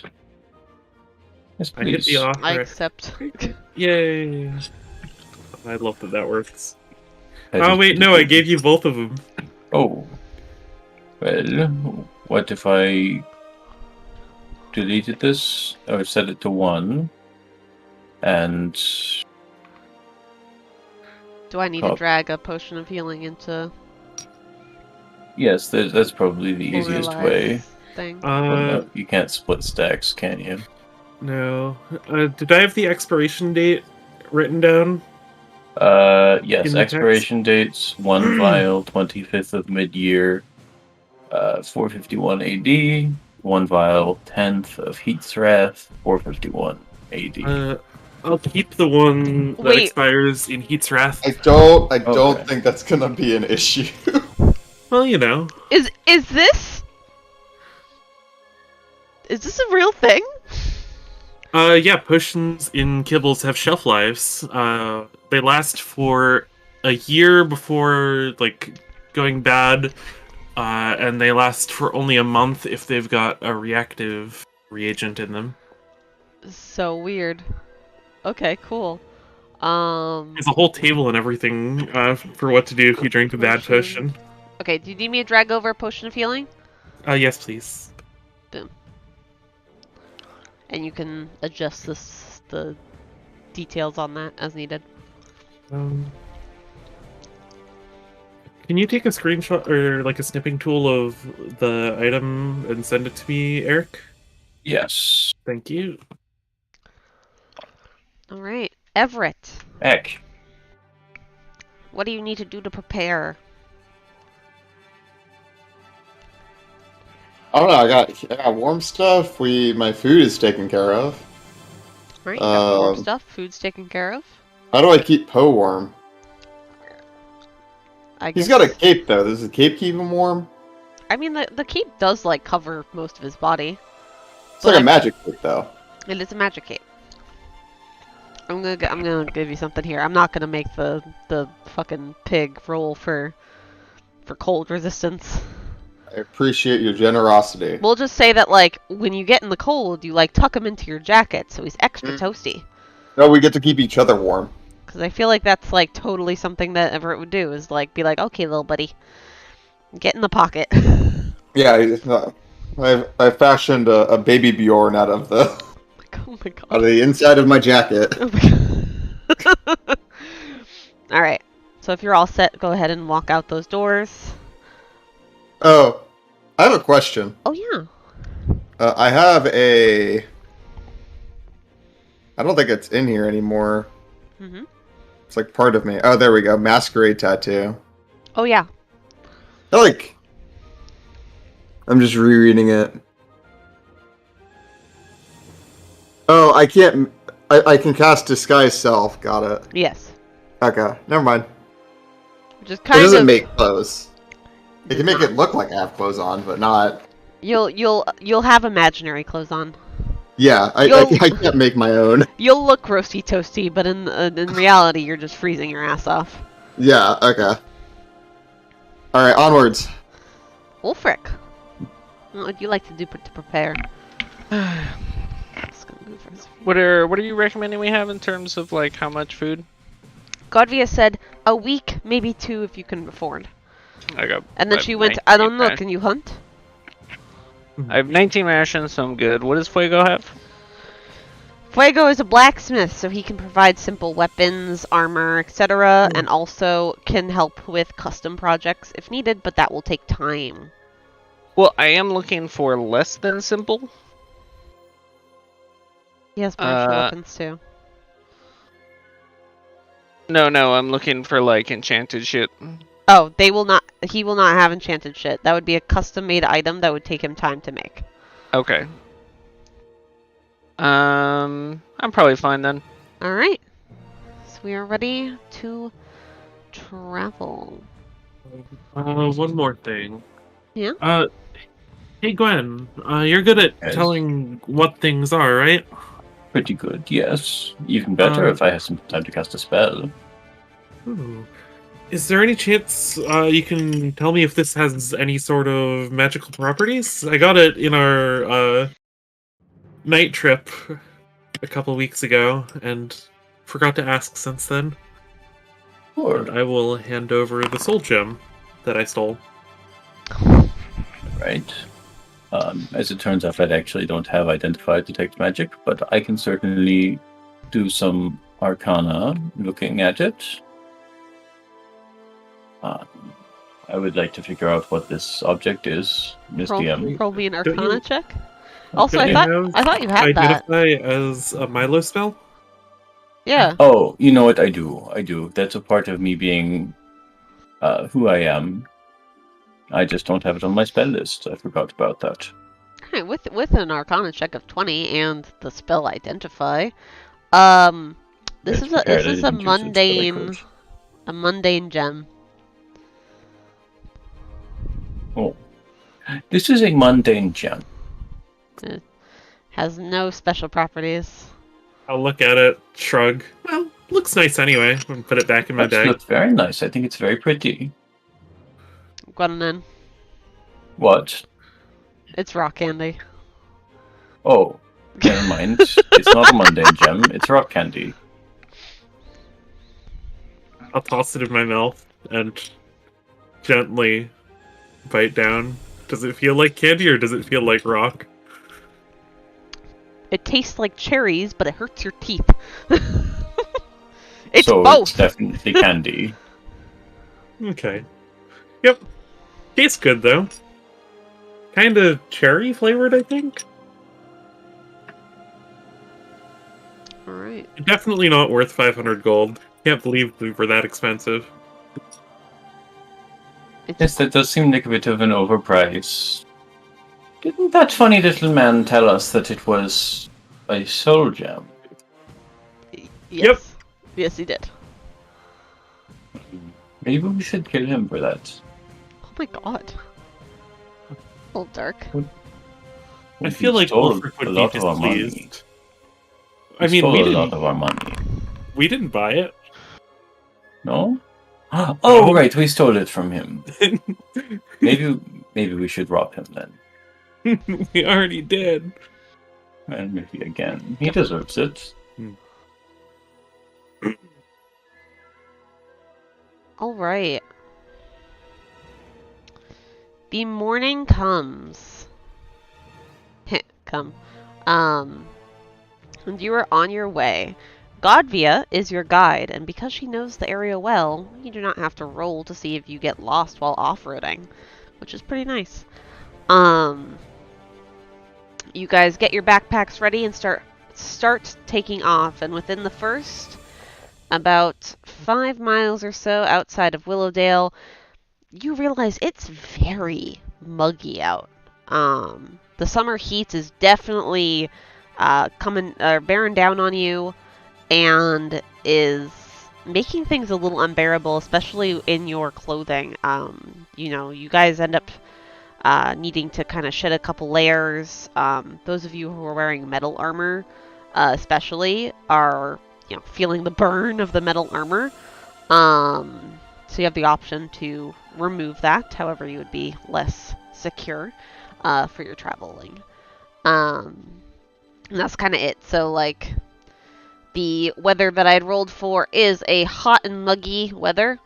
[SPEAKER 4] Yes,
[SPEAKER 2] I get
[SPEAKER 4] please.
[SPEAKER 2] the offer.
[SPEAKER 1] I accept.
[SPEAKER 2] Yay! I love that works.
[SPEAKER 4] I
[SPEAKER 2] Oh
[SPEAKER 4] just-
[SPEAKER 2] wait, no, I gave you both of them.
[SPEAKER 4] Oh. Well, what if I deleted this or set it to 1 and
[SPEAKER 1] Do I need to drag a potion of healing into
[SPEAKER 4] yes, that's probably the easiest way.
[SPEAKER 1] thing?
[SPEAKER 4] Well, no, you can't split stacks, can you?
[SPEAKER 2] No. Did I have the expiration date written down?
[SPEAKER 4] Yes,
[SPEAKER 2] In the
[SPEAKER 4] expiration dates 1 vial, 25th of mid-year, 451 AD, 1 vial, 10th of Heat's Wrath, 451 AD.
[SPEAKER 2] I'll keep the one that
[SPEAKER 1] Wait.
[SPEAKER 2] expires in Heat's Wrath.
[SPEAKER 3] I don't
[SPEAKER 4] Okay.
[SPEAKER 3] think that's gonna be an issue.
[SPEAKER 2] Well, you know.
[SPEAKER 1] Is this a real thing?
[SPEAKER 2] Yeah, potions in kibbles have shelf lives. They last for a year before, like, going bad, and they last for only a month if they've got a reactive reagent in them.
[SPEAKER 1] So weird. Okay, cool.
[SPEAKER 2] There's a whole table and everything for what to do if you drink a bad potion.
[SPEAKER 1] Okay, do you need me to drag over a potion of healing?
[SPEAKER 2] Yes, please.
[SPEAKER 1] And you can adjust the details on that as needed.
[SPEAKER 2] Can you take a screenshot or like a snipping tool of the item and send it to me, Eric?
[SPEAKER 4] Yes.
[SPEAKER 2] Thank you.
[SPEAKER 1] Alright. Everett,
[SPEAKER 4] Heck.
[SPEAKER 1] what do you need to do to prepare?
[SPEAKER 3] I don't know. I got warm stuff. My food is taken care of.
[SPEAKER 1] Alright, you got warm
[SPEAKER 3] Um,
[SPEAKER 1] stuff, food's taken care of.
[SPEAKER 3] How do I keep Poe warm? He's got a cape though. Does the cape keep him warm?
[SPEAKER 1] I mean, the cape does like cover most of his body.
[SPEAKER 3] It's like a magic cape though.
[SPEAKER 1] It is a magic cape. I'm gonna give you something here. I'm not gonna make the fucking pig roll for cold resistance.
[SPEAKER 3] I appreciate your generosity.
[SPEAKER 1] We'll just say that like when you get in the cold, you like tuck him into your jacket so he's extra toasty.
[SPEAKER 3] No, we get to keep each other warm.
[SPEAKER 1] Because I feel like that's like totally something that Everett would do is like be like, okay, little buddy, get in the pocket.
[SPEAKER 3] Yeah, I fashioned a baby Bjorn out of
[SPEAKER 1] Oh my god.
[SPEAKER 3] out of the inside of my jacket.
[SPEAKER 1] Oh my god. Alright. So if you're all set, go ahead and walk out those doors.
[SPEAKER 3] Oh, I have a question.
[SPEAKER 1] Oh yeah.
[SPEAKER 3] I have a. I don't think it's in here anymore.
[SPEAKER 1] Mhm.
[SPEAKER 3] It's like part of me. Oh, there we go. Masquerade tattoo.
[SPEAKER 1] Oh yeah.
[SPEAKER 3] I'm just rereading it. Oh, I can't. I can cast Disguise Self. Got it.
[SPEAKER 1] Yes.
[SPEAKER 3] Okay, never mind.
[SPEAKER 1] Just
[SPEAKER 3] It
[SPEAKER 1] kind
[SPEAKER 3] doesn't
[SPEAKER 1] of
[SPEAKER 3] make clothes. It can make it look like I have clothes on, but not.
[SPEAKER 1] you'll have imaginary clothes on.
[SPEAKER 3] Yeah, I can't make my own.
[SPEAKER 1] You'll look roasty toasty, but in reality, you're just freezing your ass off.
[SPEAKER 3] Yeah. Okay. All right, onwards.
[SPEAKER 1] Ulfric, what would you like to do to prepare? Just gonna move first.
[SPEAKER 5] What are you recommending we have in terms of like how much food?
[SPEAKER 1] Godvia said a week, maybe 2 if you can afford.
[SPEAKER 5] I got.
[SPEAKER 1] And then
[SPEAKER 5] I
[SPEAKER 1] she
[SPEAKER 5] have
[SPEAKER 1] went, I don't
[SPEAKER 5] 19
[SPEAKER 1] know,
[SPEAKER 5] rations.
[SPEAKER 1] can you hunt?
[SPEAKER 5] I have 19 rations, so I'm good. What does Fuego have?
[SPEAKER 1] Fuego is a blacksmith, so he can provide simple weapons, armor, etc., and also can help with custom projects if needed, but that will take time.
[SPEAKER 5] Well, I am looking for less than simple.
[SPEAKER 1] He has martial weapons too.
[SPEAKER 5] No, I'm looking for like enchanted shit.
[SPEAKER 1] Oh, he will not have enchanted shit. That would be a custom-made item that would take him time to make.
[SPEAKER 5] Okay. I'm probably fine then.
[SPEAKER 1] Alright. So we are ready to travel.
[SPEAKER 2] One more thing.
[SPEAKER 1] Yeah?
[SPEAKER 2] Hey Gwen, you're good at telling what things are, right?
[SPEAKER 4] Pretty good, yes. Even better if I have some time to cast a spell.
[SPEAKER 2] Ooh. Is there any chance you can tell me if this has any sort of magical properties? I got it in our night trip a couple weeks ago, and forgot to ask since then.
[SPEAKER 4] Sure.
[SPEAKER 2] And I will hand over the soul gem that I stole.
[SPEAKER 4] Right. As it turns out, I actually don't have identified detect magic, but I can certainly do some arcana looking at it. I would like to figure out what this object is, Miss DM.
[SPEAKER 1] Roll me an arcana check. Also, I thought you had that.
[SPEAKER 2] Identify as a Milo spell?
[SPEAKER 1] Yeah.
[SPEAKER 4] Oh, you know what? I do. That's a part of me being who I am. I just don't have it on my spell list. I forgot about that.
[SPEAKER 1] Alright, with an arcana check of 20 and the spell identify, this is a mundane gem.
[SPEAKER 4] Oh. This is a mundane gem.
[SPEAKER 1] It has no special properties.
[SPEAKER 2] I'll look at it, shrug. Well, looks nice anyway, and put it back in my bag.
[SPEAKER 4] It looks very nice. I think it's very pretty.
[SPEAKER 1] Gwendolyn.
[SPEAKER 4] What?
[SPEAKER 1] It's rock candy.
[SPEAKER 4] Oh, never mind. It's not a mundane gem. It's rock candy.
[SPEAKER 2] I'll toss it in my mouth and gently bite down. Does it feel like candy or does it feel like rock?
[SPEAKER 1] It tastes like cherries, but it hurts your teeth. It's
[SPEAKER 4] so
[SPEAKER 1] both.
[SPEAKER 4] It's definitely candy.
[SPEAKER 2] Okay. Yep. Tastes good though. Kinda cherry flavored, I think.
[SPEAKER 1] Alright.
[SPEAKER 2] Definitely not worth 500 gold. Can't believe we were that expensive.
[SPEAKER 4] Yes, that does seem like a bit of an overprice. Didn't that funny little man tell us that it was a soul gem?
[SPEAKER 1] Yes.
[SPEAKER 2] Yep.
[SPEAKER 1] Yes, he did.
[SPEAKER 4] Maybe we should kill him for that.
[SPEAKER 1] Oh my god. A little dark.
[SPEAKER 2] I feel like Ulfric would be displeased. I mean, we
[SPEAKER 4] stole a lot of our money.
[SPEAKER 2] We didn't buy it.
[SPEAKER 4] No? Oh, right, we stole it from him. Maybe we should rob him then.
[SPEAKER 2] We already did.
[SPEAKER 4] And maybe again. He deserves it.
[SPEAKER 1] Alright. The morning comes. And you are on your way. Godvia is your guide, and because she knows the area well, you do not have to roll to see if you get lost while off-roading, which is pretty nice. You guys get your backpacks ready and start taking off, and within the first about 5 miles or so outside of Willowdale, you realize it's very muggy out. The summer heat is definitely bearing down on you, and is making things a little unbearable, especially in your clothing. You guys end up needing to kind of shed a couple layers. Those of you who are wearing metal armor, especially, are feeling the burn of the metal armor. So you have the option to remove that, however you would be less secure for your traveling. And that's kind of it. So, like, the weather that I'd rolled for is a hot and muggy weather.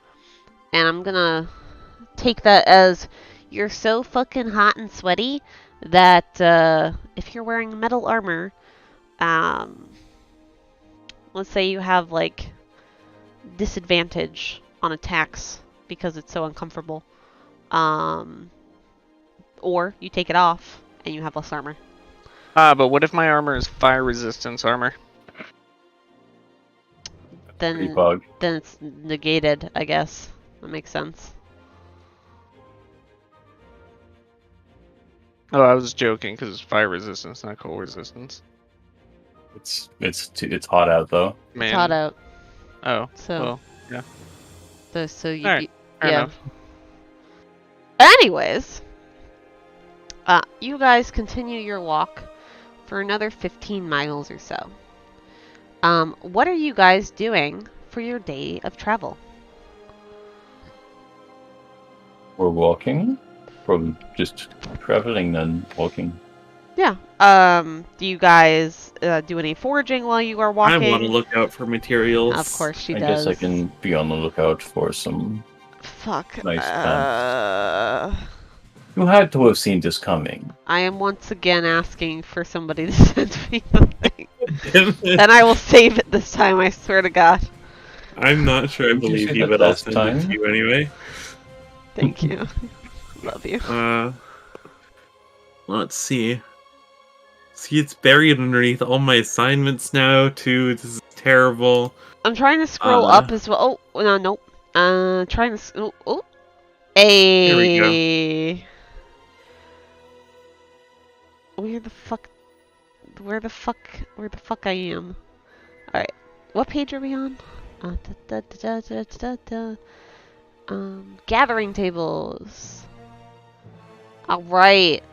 [SPEAKER 1] And I'm gonna take that as you're so fucking hot and sweaty that if you're wearing metal armor, let's say you have, like, disadvantage on attacks because it's so uncomfortable. Or you take it off and you have less armor.
[SPEAKER 5] But what if my armor is fire resistance armor?
[SPEAKER 1] Then it's negated, I guess. That makes sense.
[SPEAKER 5] Oh, I was joking because it's fire resistance, not cold resistance.
[SPEAKER 4] It's hot out though.
[SPEAKER 5] Man.
[SPEAKER 1] It's hot out.
[SPEAKER 5] Oh,
[SPEAKER 1] So
[SPEAKER 5] well, yeah.
[SPEAKER 1] So you,
[SPEAKER 5] Alright, fair
[SPEAKER 1] yeah.
[SPEAKER 5] enough.
[SPEAKER 1] Anyways, you guys continue your walk for another 15 miles or so. What are you guys doing for your day of travel?
[SPEAKER 4] We're walking? Probably just traveling then walking.
[SPEAKER 1] Yeah. Do you guys do any foraging while you are walking?
[SPEAKER 2] I want to look out for materials.
[SPEAKER 1] Of course she
[SPEAKER 4] I
[SPEAKER 1] does.
[SPEAKER 4] guess I can be on the lookout for some
[SPEAKER 1] Fuck.
[SPEAKER 4] nice plants. You had to have seen this coming.
[SPEAKER 1] I am once again asking for somebody to send me the thing. And I will save it this time, I swear to God.
[SPEAKER 2] I'm not sure I
[SPEAKER 4] Didn't you
[SPEAKER 2] believe
[SPEAKER 4] say
[SPEAKER 2] you,
[SPEAKER 4] that
[SPEAKER 2] but I'll
[SPEAKER 4] last
[SPEAKER 2] send it
[SPEAKER 4] time?
[SPEAKER 2] to you anyway.
[SPEAKER 1] Thank you. Love you.
[SPEAKER 2] Let's see. See, it's buried underneath all my assignments now, too. This is terrible.
[SPEAKER 1] I'm trying to scroll up as well. Oh, no, nope. Trying to... Oh. Hey.
[SPEAKER 2] There we go.
[SPEAKER 1] Where the fuck I am? Alright. What page are we on? Gathering tables. Alright.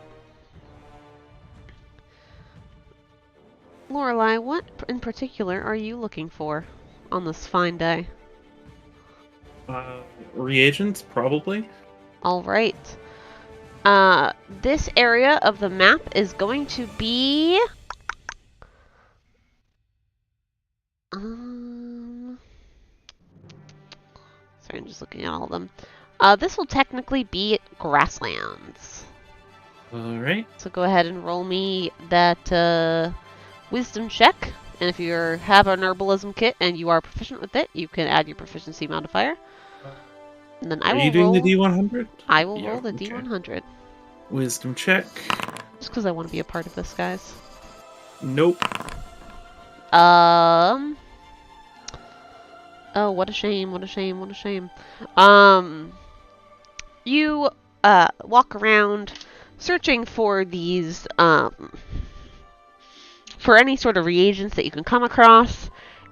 [SPEAKER 1] Lorelei, what in particular are you looking for on this fine day?
[SPEAKER 2] Reagents, probably.
[SPEAKER 1] Alright. This area of the map is going to be... Sorry, I'm just looking at all of them. This will technically be grasslands.
[SPEAKER 2] Alright.
[SPEAKER 1] So go ahead and roll me that wisdom check. And if you have an herbalism kit and you are proficient with it, you can add your proficiency modifier. And then I will
[SPEAKER 2] Are you doing
[SPEAKER 1] roll...
[SPEAKER 2] the D100?
[SPEAKER 1] I will
[SPEAKER 2] Yeah,
[SPEAKER 1] roll the
[SPEAKER 2] okay.
[SPEAKER 1] D100.
[SPEAKER 2] Wisdom check.
[SPEAKER 1] Just because I want to be a part of this, guys.
[SPEAKER 2] Nope.
[SPEAKER 1] Oh, what a shame, what a shame, what a shame. You, walk around searching for these, for any sort of reagents that you can come across.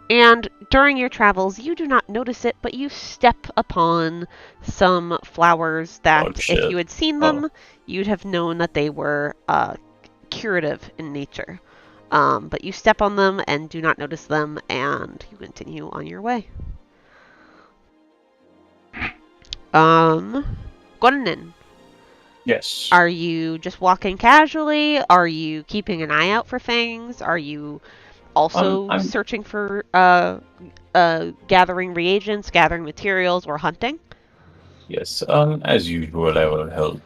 [SPEAKER 1] And during your travels, you do not notice it, but you step upon some flowers that, if you had seen them, you'd have known that they were curative in nature. But you step on them and do not notice them, and you continue on your way. Gunnan.
[SPEAKER 4] Yes.
[SPEAKER 1] Are you just walking casually? Are you keeping an eye out for things? Are you also
[SPEAKER 4] I'm
[SPEAKER 1] searching for gathering reagents, gathering materials, or hunting?
[SPEAKER 4] Yes, as usual, I will help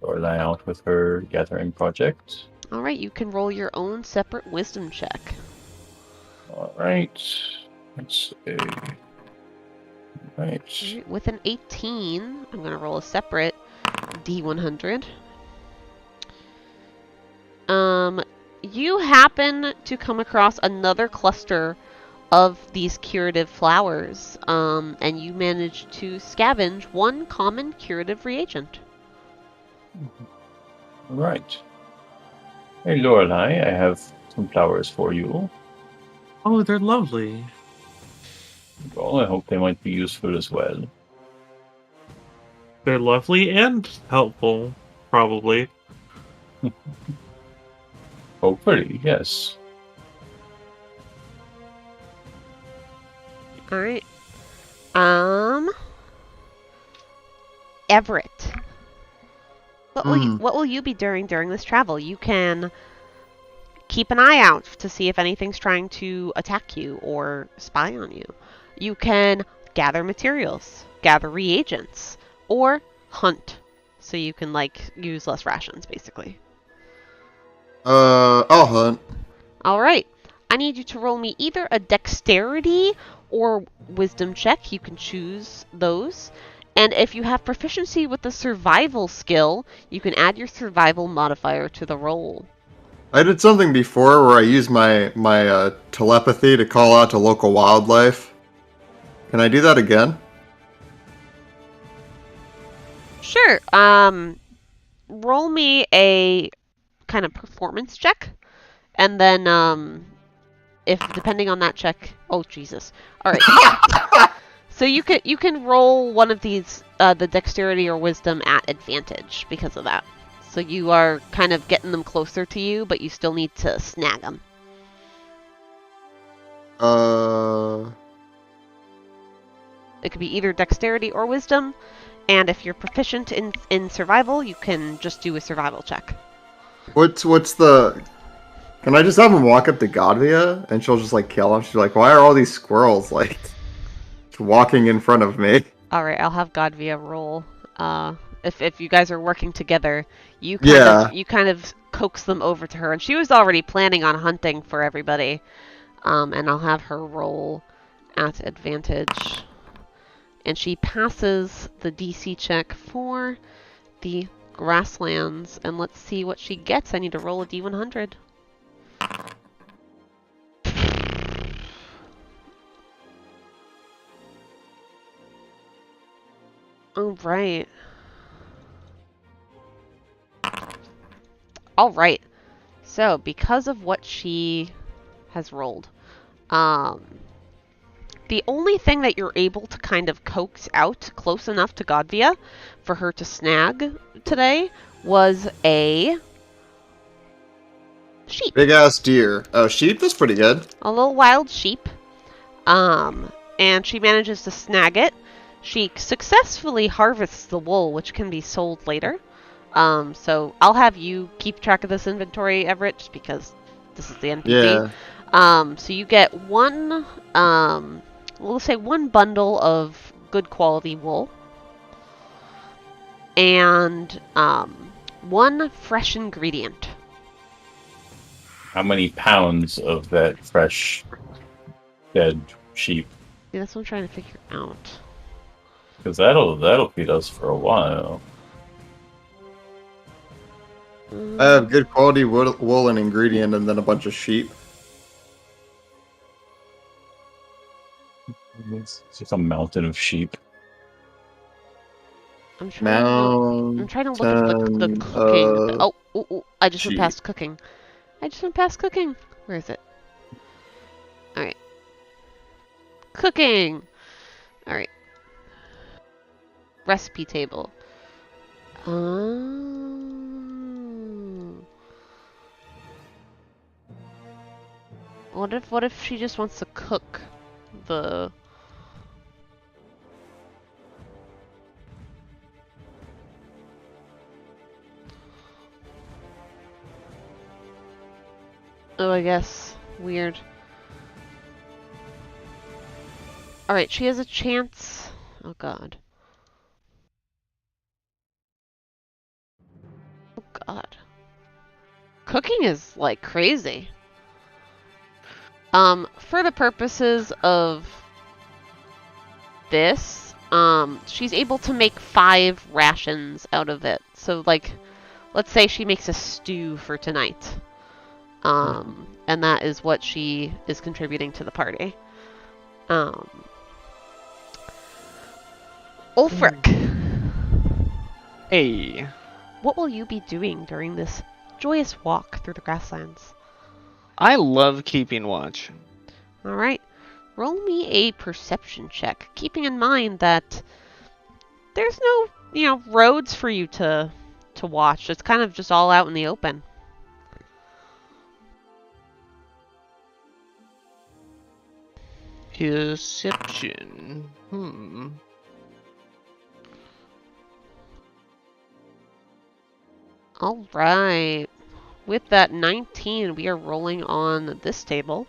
[SPEAKER 4] Lorelei out with her gathering project.
[SPEAKER 1] Alright, you can roll your own separate wisdom check.
[SPEAKER 4] Alright. Let's see. Right.
[SPEAKER 1] With an 18, I'm going to roll a separate D100. You happen to come across another cluster of these curative flowers, and you manage to scavenge one common curative reagent.
[SPEAKER 4] Right. Hey, Lorelei, I have some flowers for you.
[SPEAKER 2] Oh, they're lovely.
[SPEAKER 4] Well, I hope they might be useful as well.
[SPEAKER 2] They're lovely and helpful, probably.
[SPEAKER 4] Hopefully, yes.
[SPEAKER 1] Alright. Everett. What will you be doing during this travel? You can keep an eye out to see if anything's trying to attack you or spy on you. You can gather materials, gather reagents, or hunt. So you can, use less rations, basically.
[SPEAKER 3] I'll hunt.
[SPEAKER 1] Alright. I need you to roll me either a dexterity or wisdom check. You can choose those. And if you have proficiency with the survival skill, you can add your survival modifier to the roll.
[SPEAKER 3] I did something before where I used my telepathy to call out to local wildlife. Can I do that again?
[SPEAKER 1] Sure. Roll me a kind of performance check. And then, if depending on that check... Oh, Jesus. Alright. So you can roll one of these, the dexterity or wisdom at advantage because of that. So you are kind of getting them closer to you, but you still need to snag them. It could be either dexterity or wisdom, and if you're proficient in survival, you can just do a survival check.
[SPEAKER 3] What's the... Can I just have him walk up to Godvia, and she'll just, like, kill him? She's like, why are all these squirrels, like, walking in front of me?
[SPEAKER 1] Alright, I'll have Godvia roll. If you guys are working together, you kind of coax them over to her, and she was already planning on hunting for everybody. And I'll have her roll at advantage. And she passes the DC check for the grasslands. And let's see what she gets. I need to roll a D100. Alright. Alright. So, because of what she has rolled, the only thing that you're able to kind of coax out close enough to Godvia for her to snag today was a sheep.
[SPEAKER 3] Big ass deer. Oh, sheep? That's pretty good.
[SPEAKER 1] A little wild sheep. And she manages to snag it. She successfully harvests the wool, which can be sold later. So I'll have you keep track of this inventory, Everett, just because this is the NPC.
[SPEAKER 3] Yeah.
[SPEAKER 1] So you get one, we'll say one bundle of good quality wool. And one fresh ingredient.
[SPEAKER 4] How many pounds of that fresh dead sheep?
[SPEAKER 1] Yeah, that's what I'm trying to figure out.
[SPEAKER 4] Because that'll feed us for a while.
[SPEAKER 3] I have good quality wool and ingredient, and then a bunch of sheep.
[SPEAKER 4] It's just a mountain of sheep.
[SPEAKER 1] I'm trying to look at the cooking. I just went past cooking. Where is it? Alright. Cooking! Alright. Recipe table. What if she just wants to cook the... Oh, I guess. Weird. Alright, she has a chance. Oh god. Oh god. Cooking is like crazy. For the purposes of this, she's able to make 5 rations out of it. So, like, let's say she makes a stew for tonight. And that is what she is contributing to the party. Ulfric!
[SPEAKER 5] Hey.
[SPEAKER 1] What will you be doing during this joyous walk through the grasslands?
[SPEAKER 5] I love keeping watch.
[SPEAKER 1] Alright. Roll me a perception check, keeping in mind that there's no, roads for you to watch. It's kind of just all out in the open.
[SPEAKER 5] Perception.
[SPEAKER 1] Alright. With that 19, we are rolling on this table.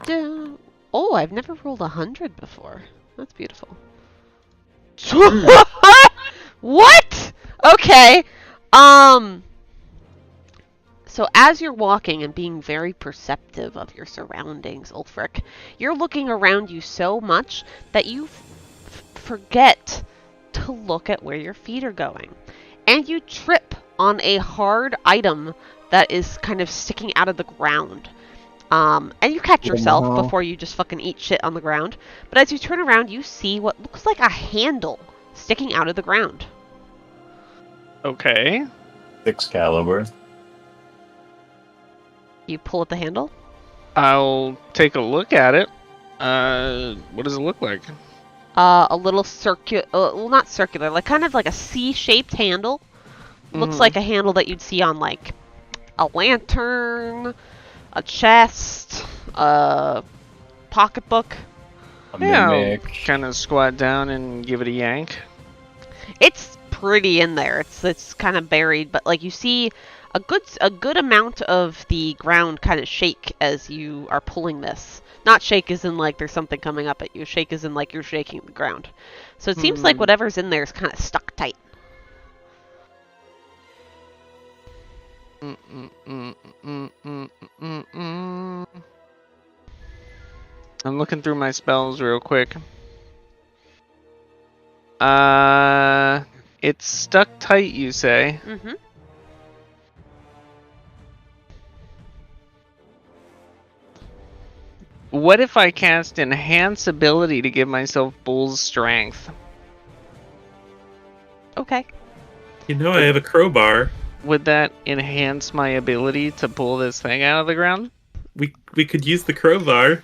[SPEAKER 1] Oh, I've never rolled 100 before. That's beautiful. What? Okay. So as you're walking and being very perceptive of your surroundings, Ulfric, you're looking around you so much that you forget to look at where your feet are going. And you trip on a hard item that is kind of sticking out of the ground. And you catch yourself before you just fucking eat shit on the ground. But as you turn around, you see what looks like a handle sticking out of the ground.
[SPEAKER 5] Okay.
[SPEAKER 4] Excalibur.
[SPEAKER 1] You pull at the handle?
[SPEAKER 5] I'll take a look at it. What does it look like?
[SPEAKER 1] A little circular, well, not circular, like kind of like a C-shaped handle. Looks like a handle that you'd see on like a lantern, a chest, a pocketbook.
[SPEAKER 5] Yeah, kind of squat down and give it a yank.
[SPEAKER 1] It's pretty in there. It's kind of buried, but like you see a good amount of the ground kind of shake as you are pulling this. Not shake as in like there's something coming up at you. Shake as in like you're shaking the ground. So it seems like whatever's in there is kind of stuck tight.
[SPEAKER 5] I'm looking through my spells real quick. It's stuck tight, you say?
[SPEAKER 1] Mm-hmm.
[SPEAKER 5] What if I cast Enhance Ability to give myself Bull's Strength?
[SPEAKER 1] Okay.
[SPEAKER 2] You know I have a crowbar.
[SPEAKER 5] Would that enhance my ability to pull this thing out of the ground?
[SPEAKER 2] We could use the crowbar.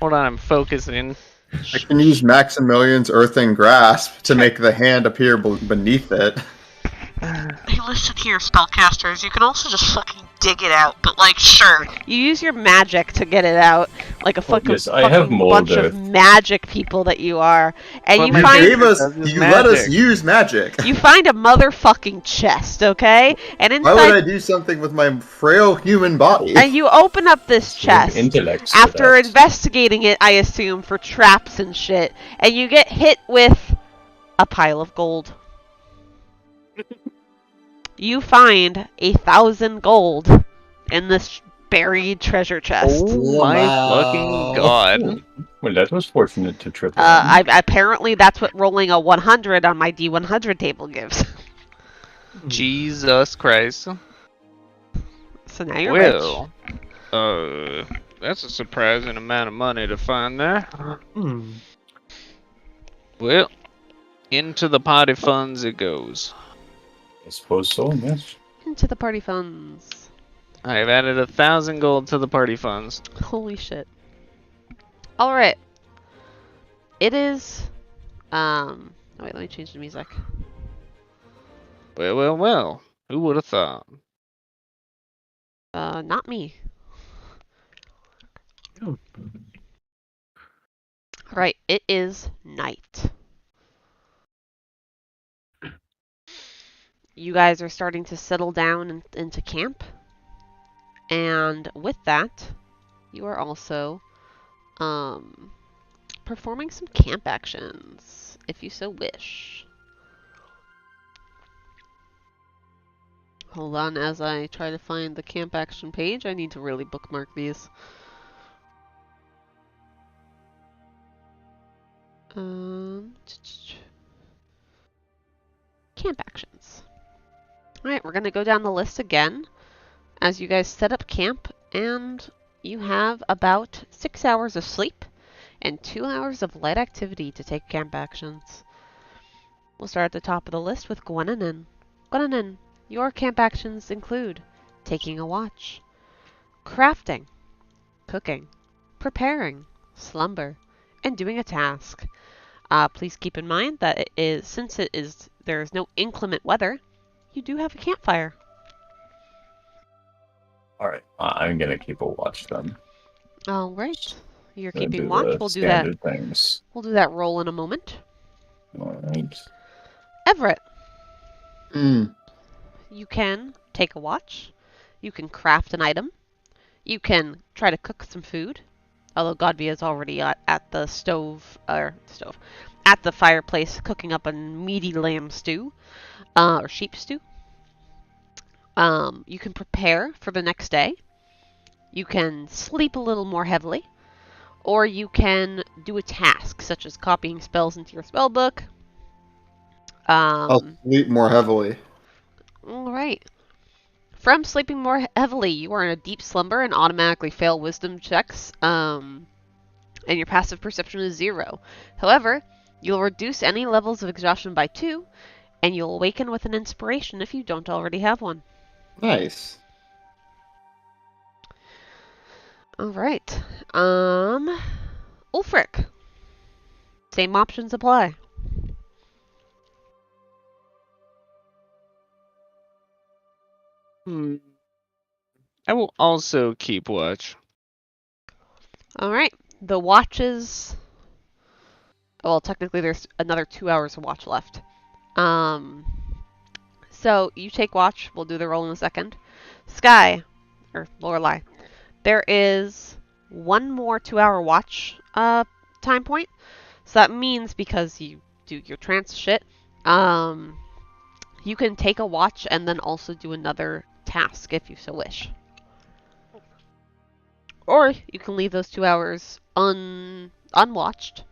[SPEAKER 5] Hold on, I'm focusing.
[SPEAKER 3] I can use Maximilian's Earthing Grasp to make the hand appear beneath it.
[SPEAKER 1] Hey, listen here, spellcasters. You can also just fucking dig it out, but like, sure. You use your magic to get it out, like a fucking bunch of magic people that you are, and
[SPEAKER 3] you let us use magic.
[SPEAKER 1] You find a motherfucking chest, okay? And inside,
[SPEAKER 3] why would I do something with my frail human body?
[SPEAKER 1] And you open up this chest after investigating it, I assume, for traps and shit, and you get hit with a pile of gold. You find 1,000 gold in this buried treasure chest.
[SPEAKER 5] Oh my fucking god.
[SPEAKER 4] Well, that was fortunate to trip.
[SPEAKER 1] Apparently that's what rolling a 100 on my D100 table gives.
[SPEAKER 5] Jesus Christ.
[SPEAKER 1] So now you're rich.
[SPEAKER 5] That's a surprising amount of money to find there. Well, into the party funds it goes.
[SPEAKER 4] I suppose so, yes.
[SPEAKER 1] Into the party funds.
[SPEAKER 5] I've added 1,000 gold to the party funds.
[SPEAKER 1] Holy shit. Alright. It is... Oh wait, let me change the music.
[SPEAKER 5] Well. Who would have thought?
[SPEAKER 1] Not me. Alright, it is night. You guys are starting to settle down into camp. And with that, you are also performing some camp actions, if you so wish. Hold on as I try to find the camp action page. I need to really bookmark these. Camp actions. Alright, we're going to go down the list again as you guys set up camp, and you have about 6 hours of sleep and 2 hours of light activity to take camp actions. We'll start at the top of the list with Gwenanin. Gwenanin, your camp actions include taking a watch, crafting, cooking, preparing, slumber, and doing a task. Please keep in mind that since there is no inclement weather, you do have a campfire.
[SPEAKER 4] Alright, I'm gonna keep a watch then.
[SPEAKER 1] Alright. You're keeping watch. We'll do that. We'll do that roll in a moment.
[SPEAKER 4] Alright.
[SPEAKER 1] Everett. You can take a watch. You can craft an item. You can try to cook some food. Although Godvia is already at the at the fireplace cooking up a meaty lamb stew. Or sheep stew. You can prepare for the next day. You can sleep a little more heavily. Or you can do a task, such as copying spells into your spell book.
[SPEAKER 3] I'll sleep more heavily.
[SPEAKER 1] Alright. From sleeping more heavily, you are in a deep slumber and automatically fail wisdom checks. And your passive perception is 0. However, you'll reduce any levels of exhaustion by 2. And you'll awaken with an inspiration if you don't already have one.
[SPEAKER 3] Nice.
[SPEAKER 1] Alright. Ulfric. Same options apply.
[SPEAKER 5] I will also keep watch.
[SPEAKER 1] Alright. The watches... Well, technically there's another 2 hours of watch left. So, you take watch. We'll do the roll in a second. Sky. Or Lorelei. There is one more 2-hour watch time point. So that means because you do your trance shit, you can take a watch and then also do another task if you so wish. Or you can leave those 2 hours unwatched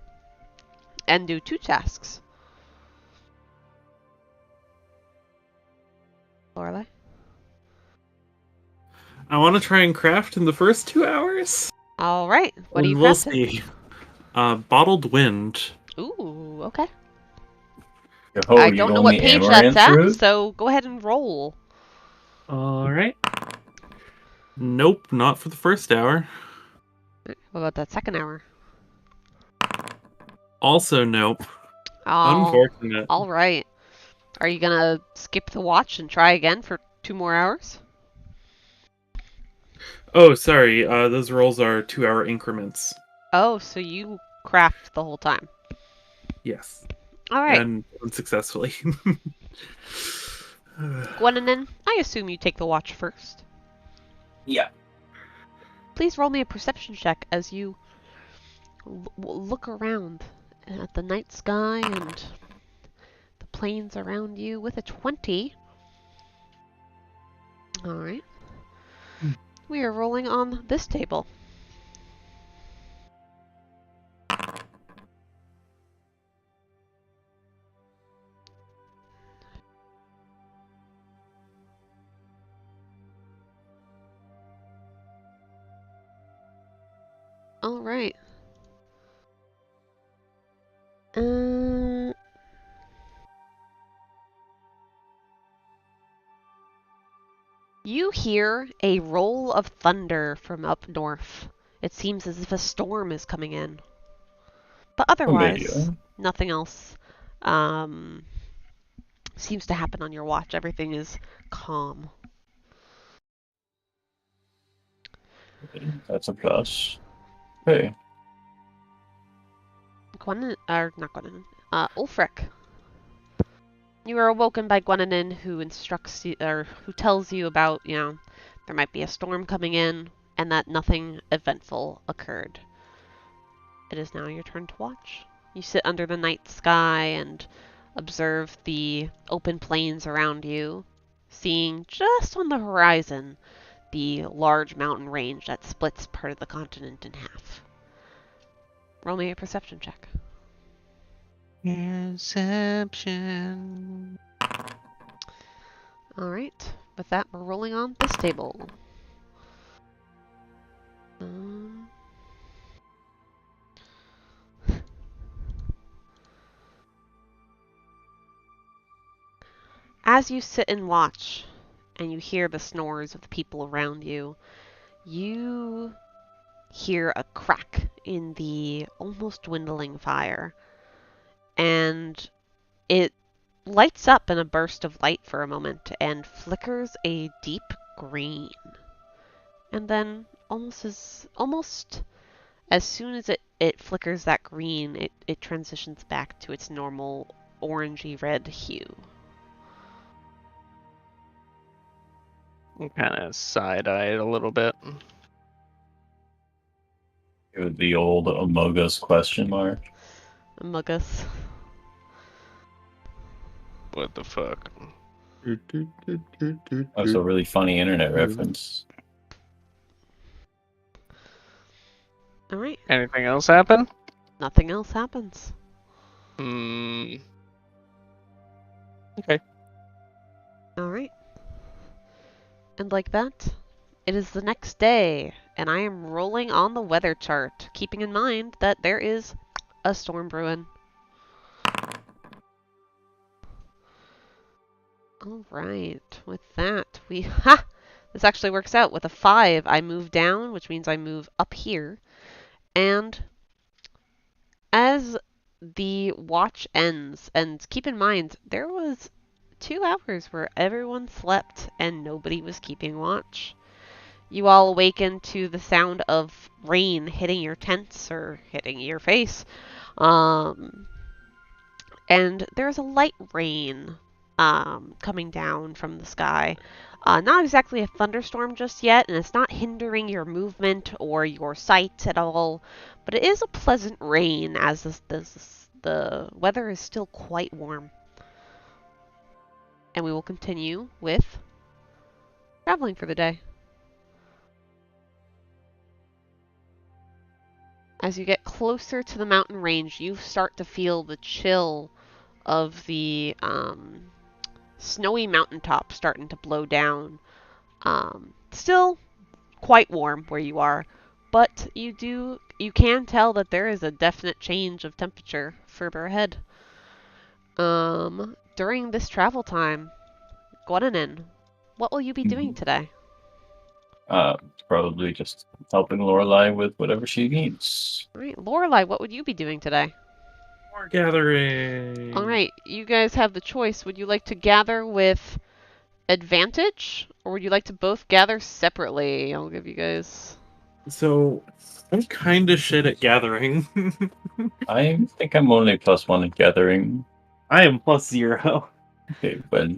[SPEAKER 1] and do 2 tasks. Lorelei?
[SPEAKER 2] I want to try and craft in the first 2 hours.
[SPEAKER 1] Alright, what are you
[SPEAKER 2] We'll
[SPEAKER 1] crafting?
[SPEAKER 2] see. Bottled wind.
[SPEAKER 1] Ooh, okay.
[SPEAKER 4] Oh,
[SPEAKER 1] I don't know what page that's at, so go ahead and roll.
[SPEAKER 2] Alright. Nope, not for the first hour.
[SPEAKER 1] What about that second hour?
[SPEAKER 2] Also nope.
[SPEAKER 1] Oh,
[SPEAKER 2] Unfortunate.
[SPEAKER 1] alright. Are you gonna skip the watch and try again for 2 more hours?
[SPEAKER 2] Oh, sorry. Those rolls are 2-hour increments.
[SPEAKER 1] Oh, so you craft the whole time.
[SPEAKER 2] Yes.
[SPEAKER 1] Alright.
[SPEAKER 2] And unsuccessfully.
[SPEAKER 1] Gwendolyn, I assume you take the watch first.
[SPEAKER 4] Yeah.
[SPEAKER 1] Please roll me a perception check as you look around at the night sky and the plains around you with a 20. Alright. We are rolling on this table. Alright. You hear a roll of thunder from up north. It seems as if a storm is coming in. But otherwise, nothing else seems to happen on your watch. Everything is calm.
[SPEAKER 4] That's a plus. Okay.
[SPEAKER 1] Ulfric. You are awoken by Gwendolyn, who instructs you, or who tells you about, there might be a storm coming in, and that nothing eventful occurred. It is now your turn to watch. You sit under the night sky and observe the open plains around you, seeing just on the horizon the large mountain range that splits part of the continent in half. Roll me a perception check.
[SPEAKER 5] Perception.
[SPEAKER 1] Alright, with that, we're rolling on this table. As you sit and watch, and you hear the snores of the people around you, you hear a crack in the almost dwindling fire. And it lights up in a burst of light for a moment and flickers a deep green. And then almost as soon as it flickers that green, it transitions back to its normal orangey red hue.
[SPEAKER 5] I'm kind of side-eyed a little bit.
[SPEAKER 4] The old Among Us question mark.
[SPEAKER 1] Among Us.
[SPEAKER 5] What the fuck?
[SPEAKER 4] That's a really funny internet reference.
[SPEAKER 1] Alright.
[SPEAKER 5] Anything else happen?
[SPEAKER 1] Nothing else happens.
[SPEAKER 5] Okay.
[SPEAKER 1] Alright. And like that, it is the next day, and I am rolling on the weather chart, keeping in mind that there is a storm brewing. Alright, with that, this actually works out. With a 5, I move down, which means I move up here, and as the watch ends, and keep in mind, there was 2 hours where everyone slept and nobody was keeping watch. You all awaken to the sound of rain hitting your tents or hitting your face. And there's a light rain coming down from the sky. Not exactly a thunderstorm just yet, and it's not hindering your movement or your sight at all, but it is a pleasant rain as the weather is still quite warm. And we will continue with traveling for the day. As you get closer to the mountain range, you start to feel the chill of the snowy mountaintop starting to blow down. Still quite warm where you are, but you can tell that there is a definite change of temperature further ahead. During this travel time, Gwendolyn, what will you be doing today?
[SPEAKER 4] Probably just helping Lorelai with whatever she needs.
[SPEAKER 1] Alright, Lorelai, what would you be doing today?
[SPEAKER 2] More gathering.
[SPEAKER 1] Alright, you guys have the choice. Would you like to gather with advantage, or would you like to both gather separately? I'll give you guys...
[SPEAKER 2] So, I'm kind of shit at gathering.
[SPEAKER 4] I think I'm only +1 at gathering.
[SPEAKER 2] I am +0.
[SPEAKER 4] Okay, well,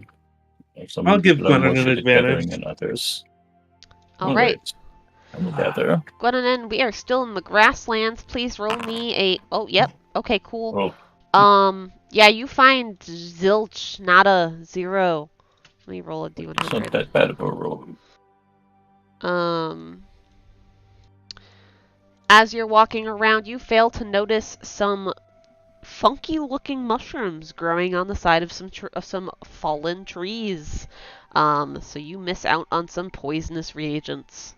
[SPEAKER 2] I'll give Gwennon an advantage.
[SPEAKER 4] And others.
[SPEAKER 1] Alright.
[SPEAKER 4] I will gather.
[SPEAKER 1] Gwendolyn, we are still in the grasslands. Please roll me a... Oh, yep. Okay, cool.
[SPEAKER 4] Oh.
[SPEAKER 1] Yeah, you find zilch, nada, 0. Let me roll a D100.
[SPEAKER 4] It's not that bad of a roll.
[SPEAKER 1] As you're walking around, you fail to notice some funky-looking mushrooms growing on the side of some fallen trees. So you miss out on some poisonous reagents.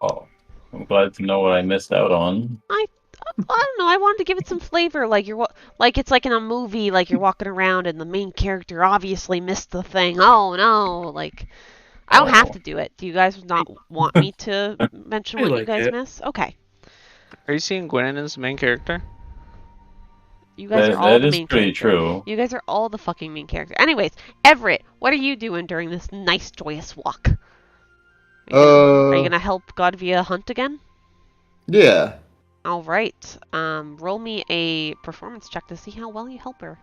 [SPEAKER 4] Oh, I'm glad to know what I missed out on.
[SPEAKER 1] I don't know. I wanted to give it some flavor, like it's like in a movie, like you're walking around and the main character obviously missed the thing. Oh no! Like, I don't have to do it. Do you guys not want me to mention what you guys miss? Okay.
[SPEAKER 5] Are you seeing Gwen as the main character?
[SPEAKER 1] You guys are all the main character.
[SPEAKER 4] That is pretty true.
[SPEAKER 1] You guys are all the fucking main character. Anyways, Everett, what are you doing during this nice, joyous walk? Are you gonna help Godvia hunt again?
[SPEAKER 3] Yeah.
[SPEAKER 1] All right. Roll me a performance check to see how well you help her.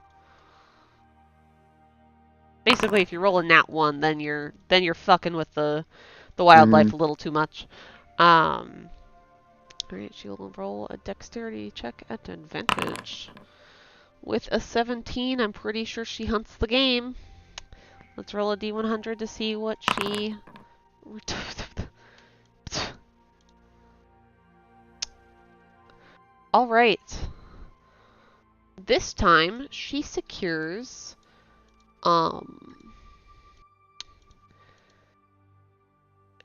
[SPEAKER 1] Basically, if you roll a nat 1, then you're fucking with the wildlife a little too much. All right, she'll roll a dexterity check at advantage. With a 17, I'm pretty sure she hunts the game. Let's roll a D100 to see what she... Alright. This time, she secures...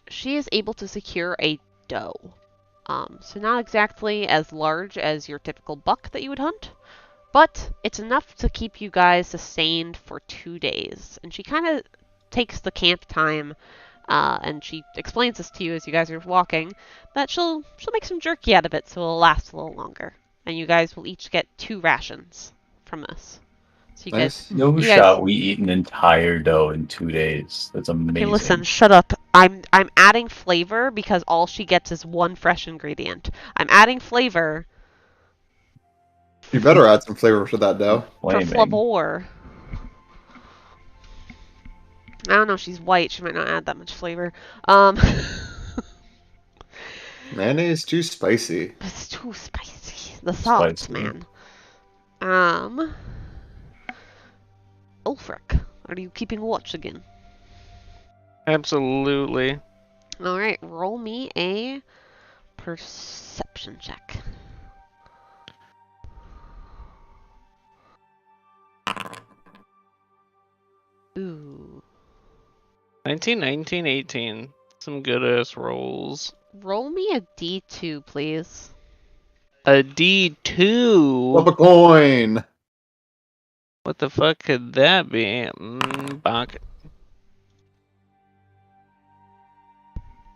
[SPEAKER 1] She is able to secure a doe. So not exactly as large as your typical buck that you would hunt, but it's enough to keep you guys sustained for 2 days. And she kind of takes the camp time, and she explains this to you as you guys are walking, that she'll make some jerky out of it so it'll last a little longer. And you guys will each get 2 rations from this. So you guys,
[SPEAKER 4] we eat an entire doe in 2 days. That's amazing.
[SPEAKER 1] Okay, listen, shut up. I'm adding flavor because all she gets is 1 fresh ingredient. I'm adding flavor.
[SPEAKER 3] You better add some flavor to that dough.
[SPEAKER 1] For flavor. I don't know, she's white. She might not add that much flavor.
[SPEAKER 3] Mayonnaise is too spicy.
[SPEAKER 1] It's too spicy. The salt, man. Ulfric, are you keeping watch again?
[SPEAKER 5] Absolutely.
[SPEAKER 1] Alright, roll me a perception check. Ooh.
[SPEAKER 5] 19, 19, 18. Some good-ass rolls.
[SPEAKER 1] Roll me a D2, please.
[SPEAKER 5] A D2?
[SPEAKER 3] Flip a coin!
[SPEAKER 5] What the fuck could that be? Bonk.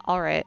[SPEAKER 1] Alright.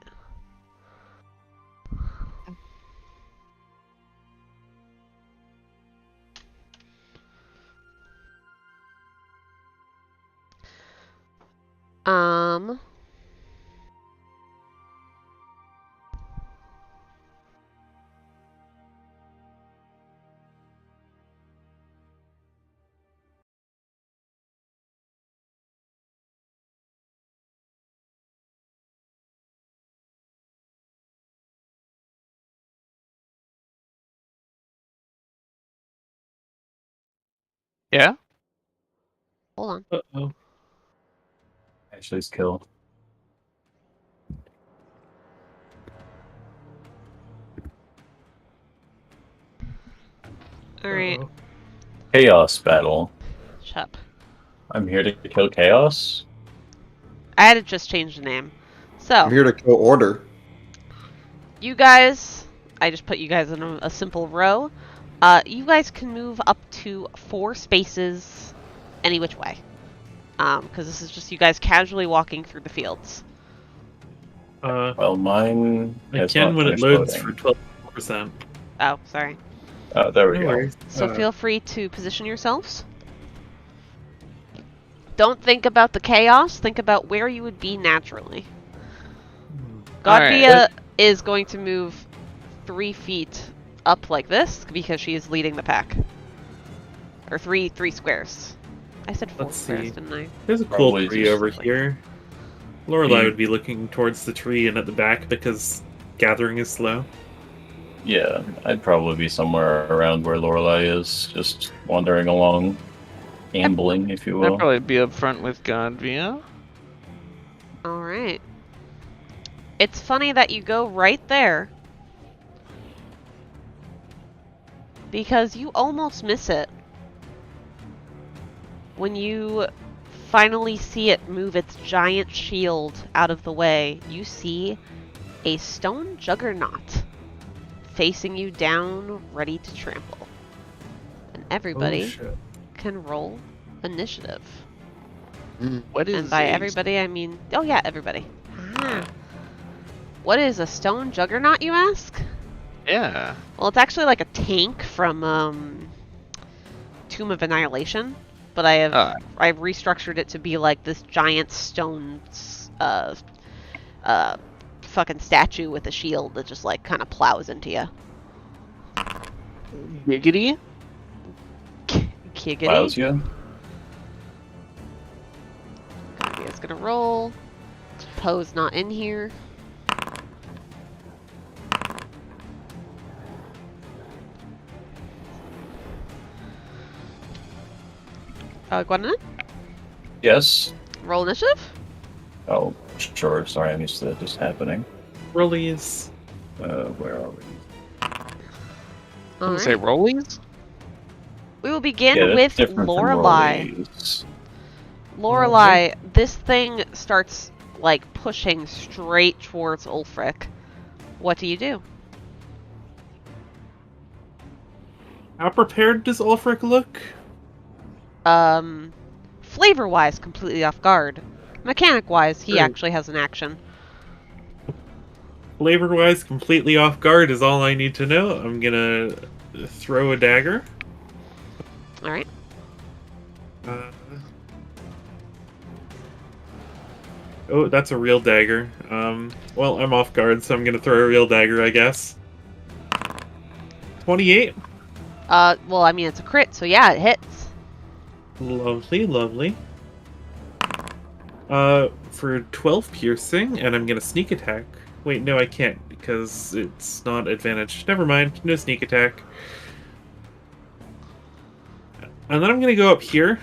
[SPEAKER 5] Yeah?
[SPEAKER 1] Hold on.
[SPEAKER 2] Uh-oh.
[SPEAKER 4] Ashley's kill.
[SPEAKER 1] Alright.
[SPEAKER 4] Chaos battle.
[SPEAKER 1] Shut up.
[SPEAKER 4] I'm here to kill Chaos.
[SPEAKER 1] I had to just change the name. So,
[SPEAKER 3] I'm here to kill order.
[SPEAKER 1] you guys, I just put you guys in a simple row. You guys can move up to 4 spaces any which way. Because this is just you guys casually walking through the fields.
[SPEAKER 4] Well, mine
[SPEAKER 2] I
[SPEAKER 4] has
[SPEAKER 2] can
[SPEAKER 4] not
[SPEAKER 2] when it
[SPEAKER 4] finished
[SPEAKER 2] loads
[SPEAKER 4] loading.
[SPEAKER 2] for 12%.
[SPEAKER 1] Oh, sorry.
[SPEAKER 4] There we
[SPEAKER 2] No
[SPEAKER 4] go.
[SPEAKER 2] worries.
[SPEAKER 1] So feel free to position yourselves. Don't think about the chaos, think about where you would be naturally. Godvia is going to move 3 feet up like this because she is leading the pack. Or three squares. I said 4
[SPEAKER 2] Let's
[SPEAKER 1] squares,
[SPEAKER 2] see.
[SPEAKER 1] didn't I?
[SPEAKER 2] There's a cool
[SPEAKER 4] Probably
[SPEAKER 2] tree
[SPEAKER 4] just
[SPEAKER 2] over
[SPEAKER 4] like-
[SPEAKER 2] here. Lorelei would be looking towards the tree and at the back because gathering is slow.
[SPEAKER 4] Yeah, I'd probably be somewhere around where Lorelei is, just wandering along, ambling, if you
[SPEAKER 5] I'd
[SPEAKER 4] will.
[SPEAKER 5] probably be up front with Godvia.
[SPEAKER 1] Alright. It's funny that you go right there. Because you almost miss it. When you finally see it move its giant shield out of the way, you see a stone juggernaut facing you down, ready to trample. And everybody
[SPEAKER 2] Oh, shit.
[SPEAKER 1] can roll initiative.
[SPEAKER 5] What is
[SPEAKER 1] And by
[SPEAKER 5] a-
[SPEAKER 1] everybody, I mean... Oh yeah, everybody. Ah. What is a stone juggernaut, you ask?
[SPEAKER 5] Yeah.
[SPEAKER 1] Well, it's actually like a tank from Tomb of Annihilation, but I've restructured it to be like this giant stone fucking statue with a shield that just like kind of plows into you.
[SPEAKER 5] Giggity?
[SPEAKER 1] Giggity.
[SPEAKER 4] Plows you?
[SPEAKER 1] It's gonna roll. Poe's not in here. Gwendolyn?
[SPEAKER 4] Yes.
[SPEAKER 1] Roll initiative?
[SPEAKER 4] Oh, sure. Sorry, I'm used to that just happening.
[SPEAKER 2] Rollies.
[SPEAKER 4] Where are we?
[SPEAKER 1] All
[SPEAKER 5] Say
[SPEAKER 1] right.
[SPEAKER 5] rollies?
[SPEAKER 1] We will begin
[SPEAKER 4] Yeah, that's
[SPEAKER 1] with
[SPEAKER 4] different from
[SPEAKER 1] Lorelei.
[SPEAKER 4] Lorelai's.
[SPEAKER 1] Lorelei, this thing starts like pushing straight towards Ulfric. What do you do?
[SPEAKER 2] How prepared does Ulfric look?
[SPEAKER 1] Flavor-wise, completely off guard. Mechanic-wise, he
[SPEAKER 2] Sure.
[SPEAKER 1] actually has an action.
[SPEAKER 2] Flavor-wise, completely off guard is all I need to know. I'm gonna throw a dagger.
[SPEAKER 1] All right.
[SPEAKER 2] Oh, that's a real dagger. Well, I'm off guard, so I'm gonna throw a real dagger, I guess. 28.
[SPEAKER 1] Well, I mean, it's a crit, so yeah, it hits.
[SPEAKER 2] Lovely, lovely. For 12 piercing, and I'm gonna sneak attack. Wait, no, I can't, because it's not advantage. Never mind, no sneak attack. And then I'm gonna go up here.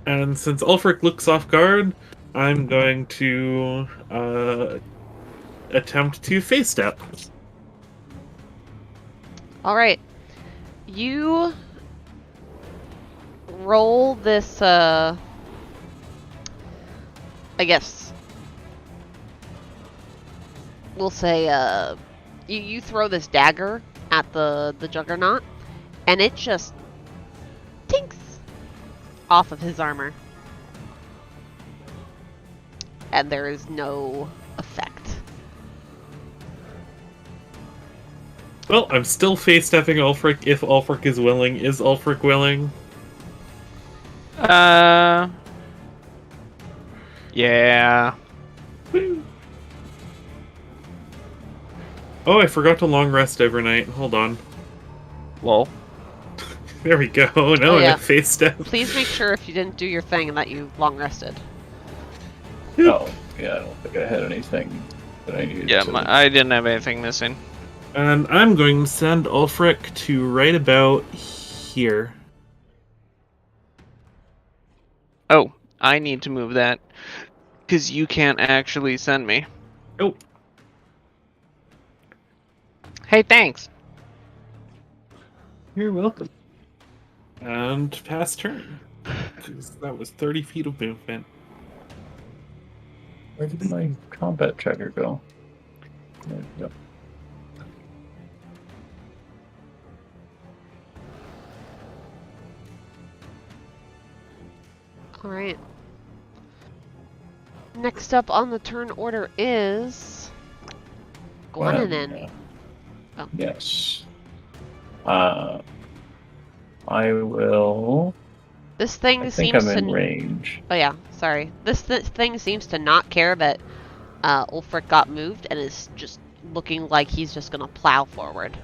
[SPEAKER 2] And since Ulfric looks off guard, I'm going to attempt to face step.
[SPEAKER 1] All right. You roll this, I guess we'll say, you throw this dagger at the Juggernaut, and it just tinks off of his armor. And there is no effect.
[SPEAKER 2] Well, I'm still face stepping Ulfric if Ulfric is willing. Is Ulfric willing?
[SPEAKER 5] Yeah.
[SPEAKER 2] Oh, I forgot to long rest overnight. Hold on.
[SPEAKER 5] Lol.
[SPEAKER 2] There we go. Now I'm at face step.
[SPEAKER 1] Please make sure if you didn't do your thing that you long rested.
[SPEAKER 4] Oh, yeah, I don't think I had anything that I needed to.
[SPEAKER 5] I didn't have anything missing.
[SPEAKER 2] And I'm going to send Ulfric to right about here.
[SPEAKER 5] Oh, I need to move that. Because you can't actually send me.
[SPEAKER 2] Oh.
[SPEAKER 5] Hey, thanks.
[SPEAKER 2] You're welcome. And pass turn. 'Cause that was 30 feet of movement.
[SPEAKER 4] Where did my combat tracker go? There we go.
[SPEAKER 1] Alright. Next up on the turn order is Gwynnon. Oh.
[SPEAKER 4] Yes. I will.
[SPEAKER 1] This thing
[SPEAKER 4] I
[SPEAKER 1] seems
[SPEAKER 4] think I'm in
[SPEAKER 1] to.
[SPEAKER 4] range.
[SPEAKER 1] Oh yeah, sorry. This thing seems to not care that Ulfric got moved and is just looking like he's just gonna plow forward.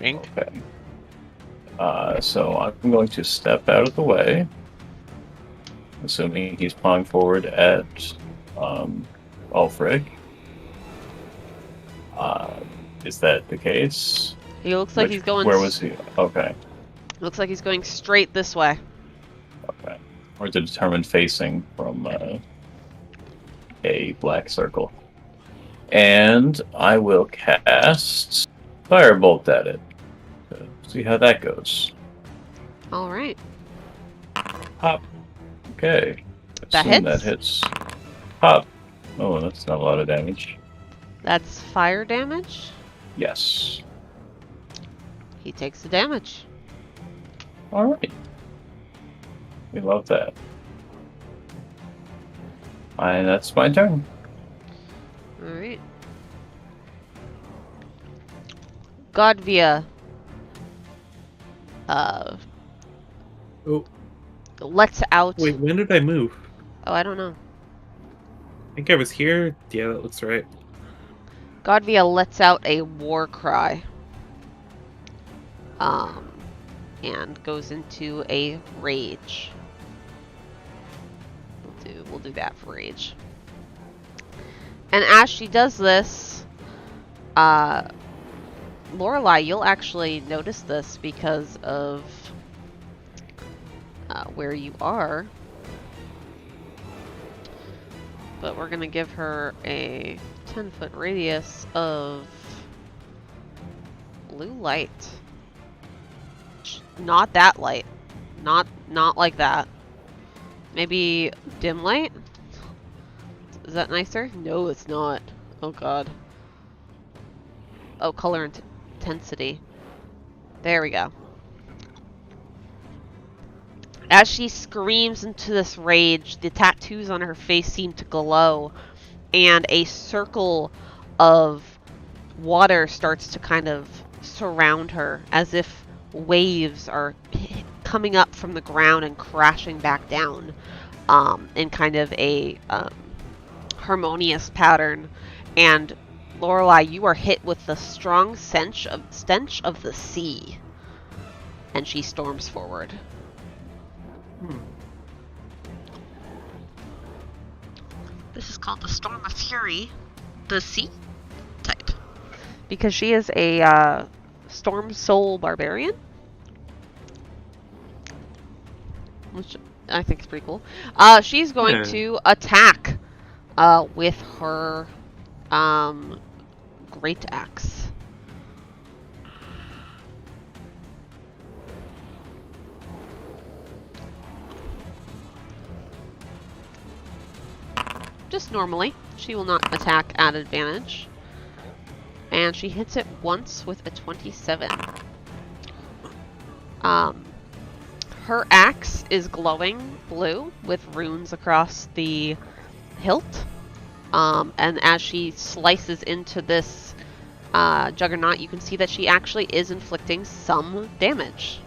[SPEAKER 5] Wink.
[SPEAKER 4] Okay. So I'm going to step out of the way, assuming he's plowing forward at Ulfric. Is that the case?
[SPEAKER 1] He looks like he's going.
[SPEAKER 4] Where was he? Okay.
[SPEAKER 1] Looks like he's going straight this way.
[SPEAKER 4] Okay. Or to determine facing from a black circle. And I will cast Firebolt at it. See how that goes.
[SPEAKER 1] Alright.
[SPEAKER 4] Pop. Okay.
[SPEAKER 1] That
[SPEAKER 4] Assume
[SPEAKER 1] hits?
[SPEAKER 4] That hits. Pop. Oh, that's not a lot of damage.
[SPEAKER 1] That's fire damage.
[SPEAKER 4] Yes.
[SPEAKER 1] He takes the damage.
[SPEAKER 4] Alright. We love that. And that's my turn.
[SPEAKER 1] Alright. Godvia.
[SPEAKER 2] Oh,
[SPEAKER 1] Lets out.
[SPEAKER 2] wait, when did I move?
[SPEAKER 1] Oh, I don't know.
[SPEAKER 2] I think I was here. Yeah, that looks right.
[SPEAKER 1] Godvia lets out a war cry. And goes into a rage. We'll do that for rage. And as she does this, Lorelei, you'll actually notice this because of where you are. But we're gonna give her a 10-foot radius of blue light. Not that light. Not like that. Maybe dim light? Is that nicer? No, it's not. Oh god. Oh, color intensity. There we go. As she screams into this rage, the tattoos on her face seem to glow, and a circle of water starts to kind of surround her, as if waves are coming up from the ground and crashing back down in kind of a harmonious pattern. And Lorelei, you are hit with the strong stench of the sea, and she storms forward. This is called the Storm of Fury, the sea type, because she is a Storm Soul Barbarian, which I think is pretty cool. She's going to attack with her Great Axe. Just normally. She will not attack at advantage. And she hits it once with a 27. Her axe is glowing blue with runes across the hilt. And as she slices into this juggernaut, you can see that she actually is inflicting some damage.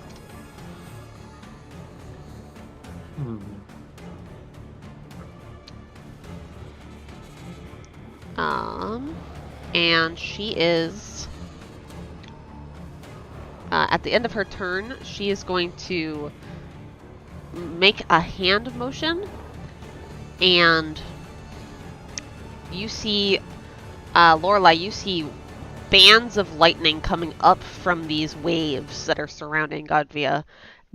[SPEAKER 1] And she is... at the end of her turn, she is going to make a hand motion. And you see, Lorelei, you see bands of lightning coming up from these waves that are surrounding Godvia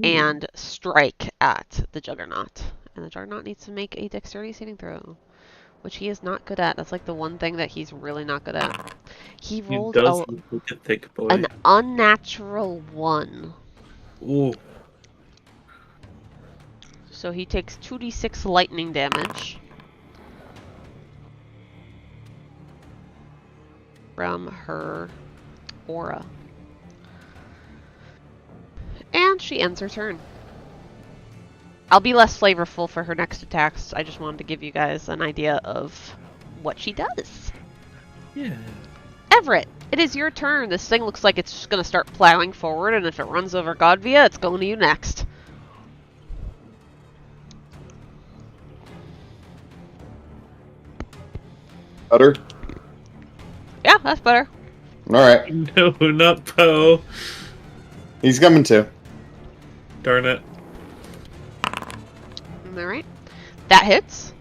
[SPEAKER 1] and strike at the Juggernaut. And the Juggernaut needs to make a dexterity saving throw, which he is not good at. That's like the one thing that he's really not good at. He rolled an unnatural 1.
[SPEAKER 2] Ooh.
[SPEAKER 1] So he takes 2d6 lightning damage from her aura. And she ends her turn. I'll be less flavorful for her next attacks. I just wanted to give you guys an idea of what she does.
[SPEAKER 2] Yeah.
[SPEAKER 1] Everett, it is your turn. This thing looks like it's just going to start plowing forward, and if it runs over Godvia, it's going to you next.
[SPEAKER 3] Better?
[SPEAKER 1] Yeah, that's better.
[SPEAKER 3] Alright.
[SPEAKER 2] No, not Poe.
[SPEAKER 3] He's coming too.
[SPEAKER 2] Darn it.
[SPEAKER 1] Alright. That hits.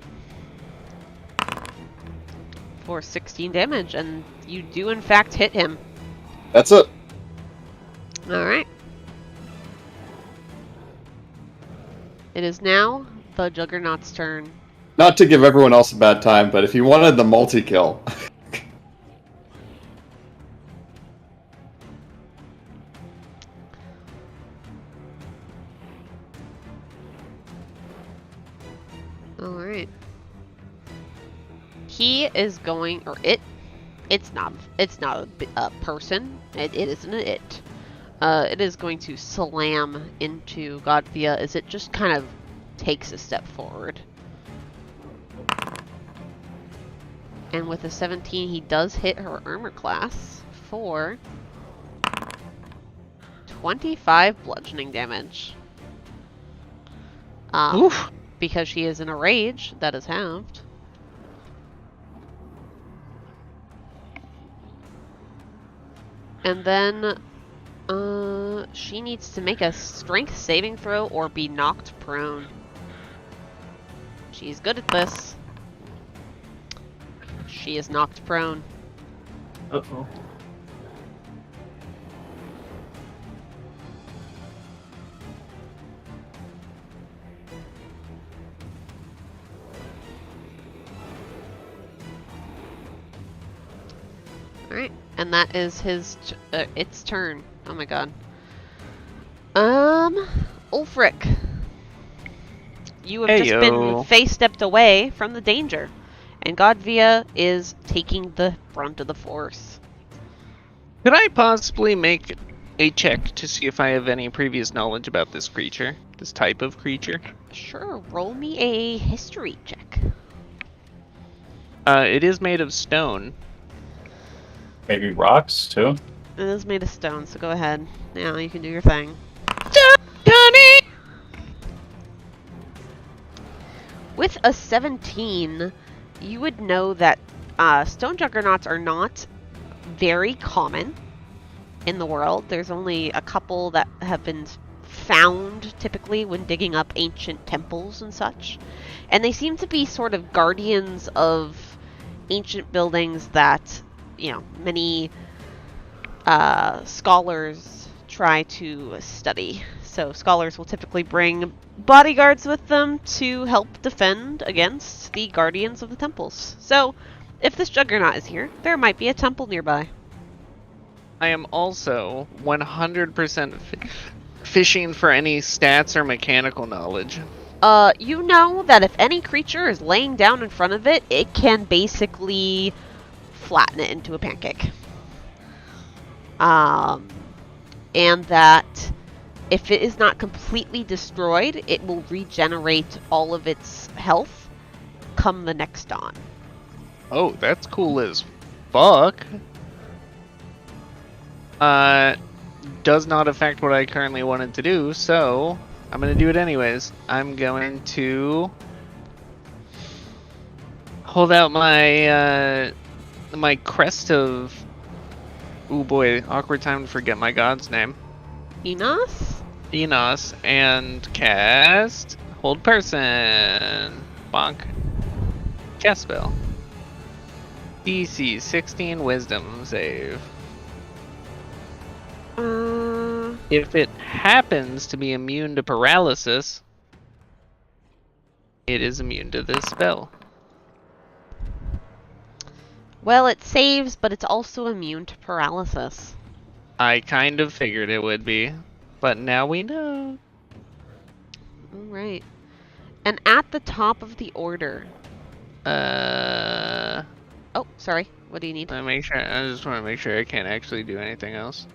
[SPEAKER 1] For 16 damage, and you do in fact hit him.
[SPEAKER 3] That's it.
[SPEAKER 1] Alright. It is now the Juggernaut's turn.
[SPEAKER 3] Not to give everyone else a bad time, but if you wanted the multi-kill...
[SPEAKER 1] Alright. He is going, or it's not a person. It isn't an it. It is going to slam into Godvia as it just kind of takes a step forward. And with a 17, he does hit her armor class for 25 bludgeoning damage.
[SPEAKER 5] Oof.
[SPEAKER 1] Because she is in a rage, that is halved. And then, she needs to make a strength saving throw or be knocked prone. She's good at this. She is knocked prone.
[SPEAKER 2] Uh-oh.
[SPEAKER 1] Alright, and that is its turn. Oh my god. Ulfric. You have just been face-stepped away from the danger. And Godvia is taking the brunt of the force.
[SPEAKER 5] Could I possibly make a check to see if I have any previous knowledge about this creature? This type of creature?
[SPEAKER 1] Sure, roll me a history check.
[SPEAKER 5] It is made of stone.
[SPEAKER 4] Maybe rocks, too?
[SPEAKER 1] It is made of stone, so go ahead. Now you can do your thing.
[SPEAKER 5] Johnny!
[SPEAKER 1] With a 17, you would know that stone juggernauts are not very common in the world. There's only a couple that have been found, typically, when digging up ancient temples and such. And they seem to be sort of guardians of ancient buildings that, you know, many scholars try to study. So scholars will typically bring bodyguards with them to help defend against the guardians of the temples. So, if this juggernaut is here, there might be a temple nearby.
[SPEAKER 5] I am also 100% fishing for any stats or mechanical knowledge.
[SPEAKER 1] You know that if any creature is laying down in front of it, it can basically flatten it into a pancake. And that if it is not completely destroyed, it will regenerate all of its health come the next dawn.
[SPEAKER 5] Oh, that's cool as fuck. Does not affect what I currently wanted to do, so I'm going to do it anyways. I'm going to hold out my my crest of... Ooh boy, awkward time to forget my god's name.
[SPEAKER 1] Enos?
[SPEAKER 5] Enos, and cast... Hold person. Bonk. Cast spell. DC 16 wisdom save. If it happens to be immune to paralysis, it is immune to this spell.
[SPEAKER 1] Well, it saves, but it's also immune to paralysis.
[SPEAKER 5] I kind of figured it would be, but now we know.
[SPEAKER 1] Alright. And at the top of the order...
[SPEAKER 5] Oh,
[SPEAKER 1] sorry. What do you need?
[SPEAKER 5] I just want to make sure I can't actually do anything else.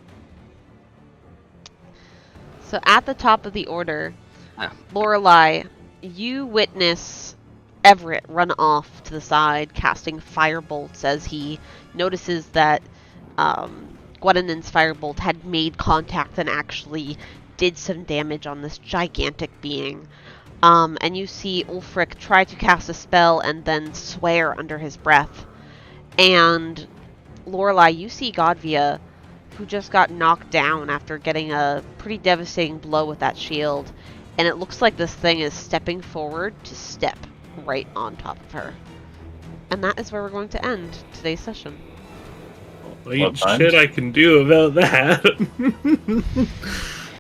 [SPEAKER 1] So at the top of the order, Lorelei, you witness Everett run off to the side, casting firebolts as he notices that Gwendolyn's firebolt had made contact and actually did some damage on this gigantic being. And you see Ulfric try to cast a spell and then swear under his breath. And Lorelei, you see Godvia, who just got knocked down after getting a pretty devastating blow with that shield. And it looks like this thing is stepping forward to step right on top of her. And that is where we're going to end today's session.
[SPEAKER 2] Well, ain't shit I can do about that.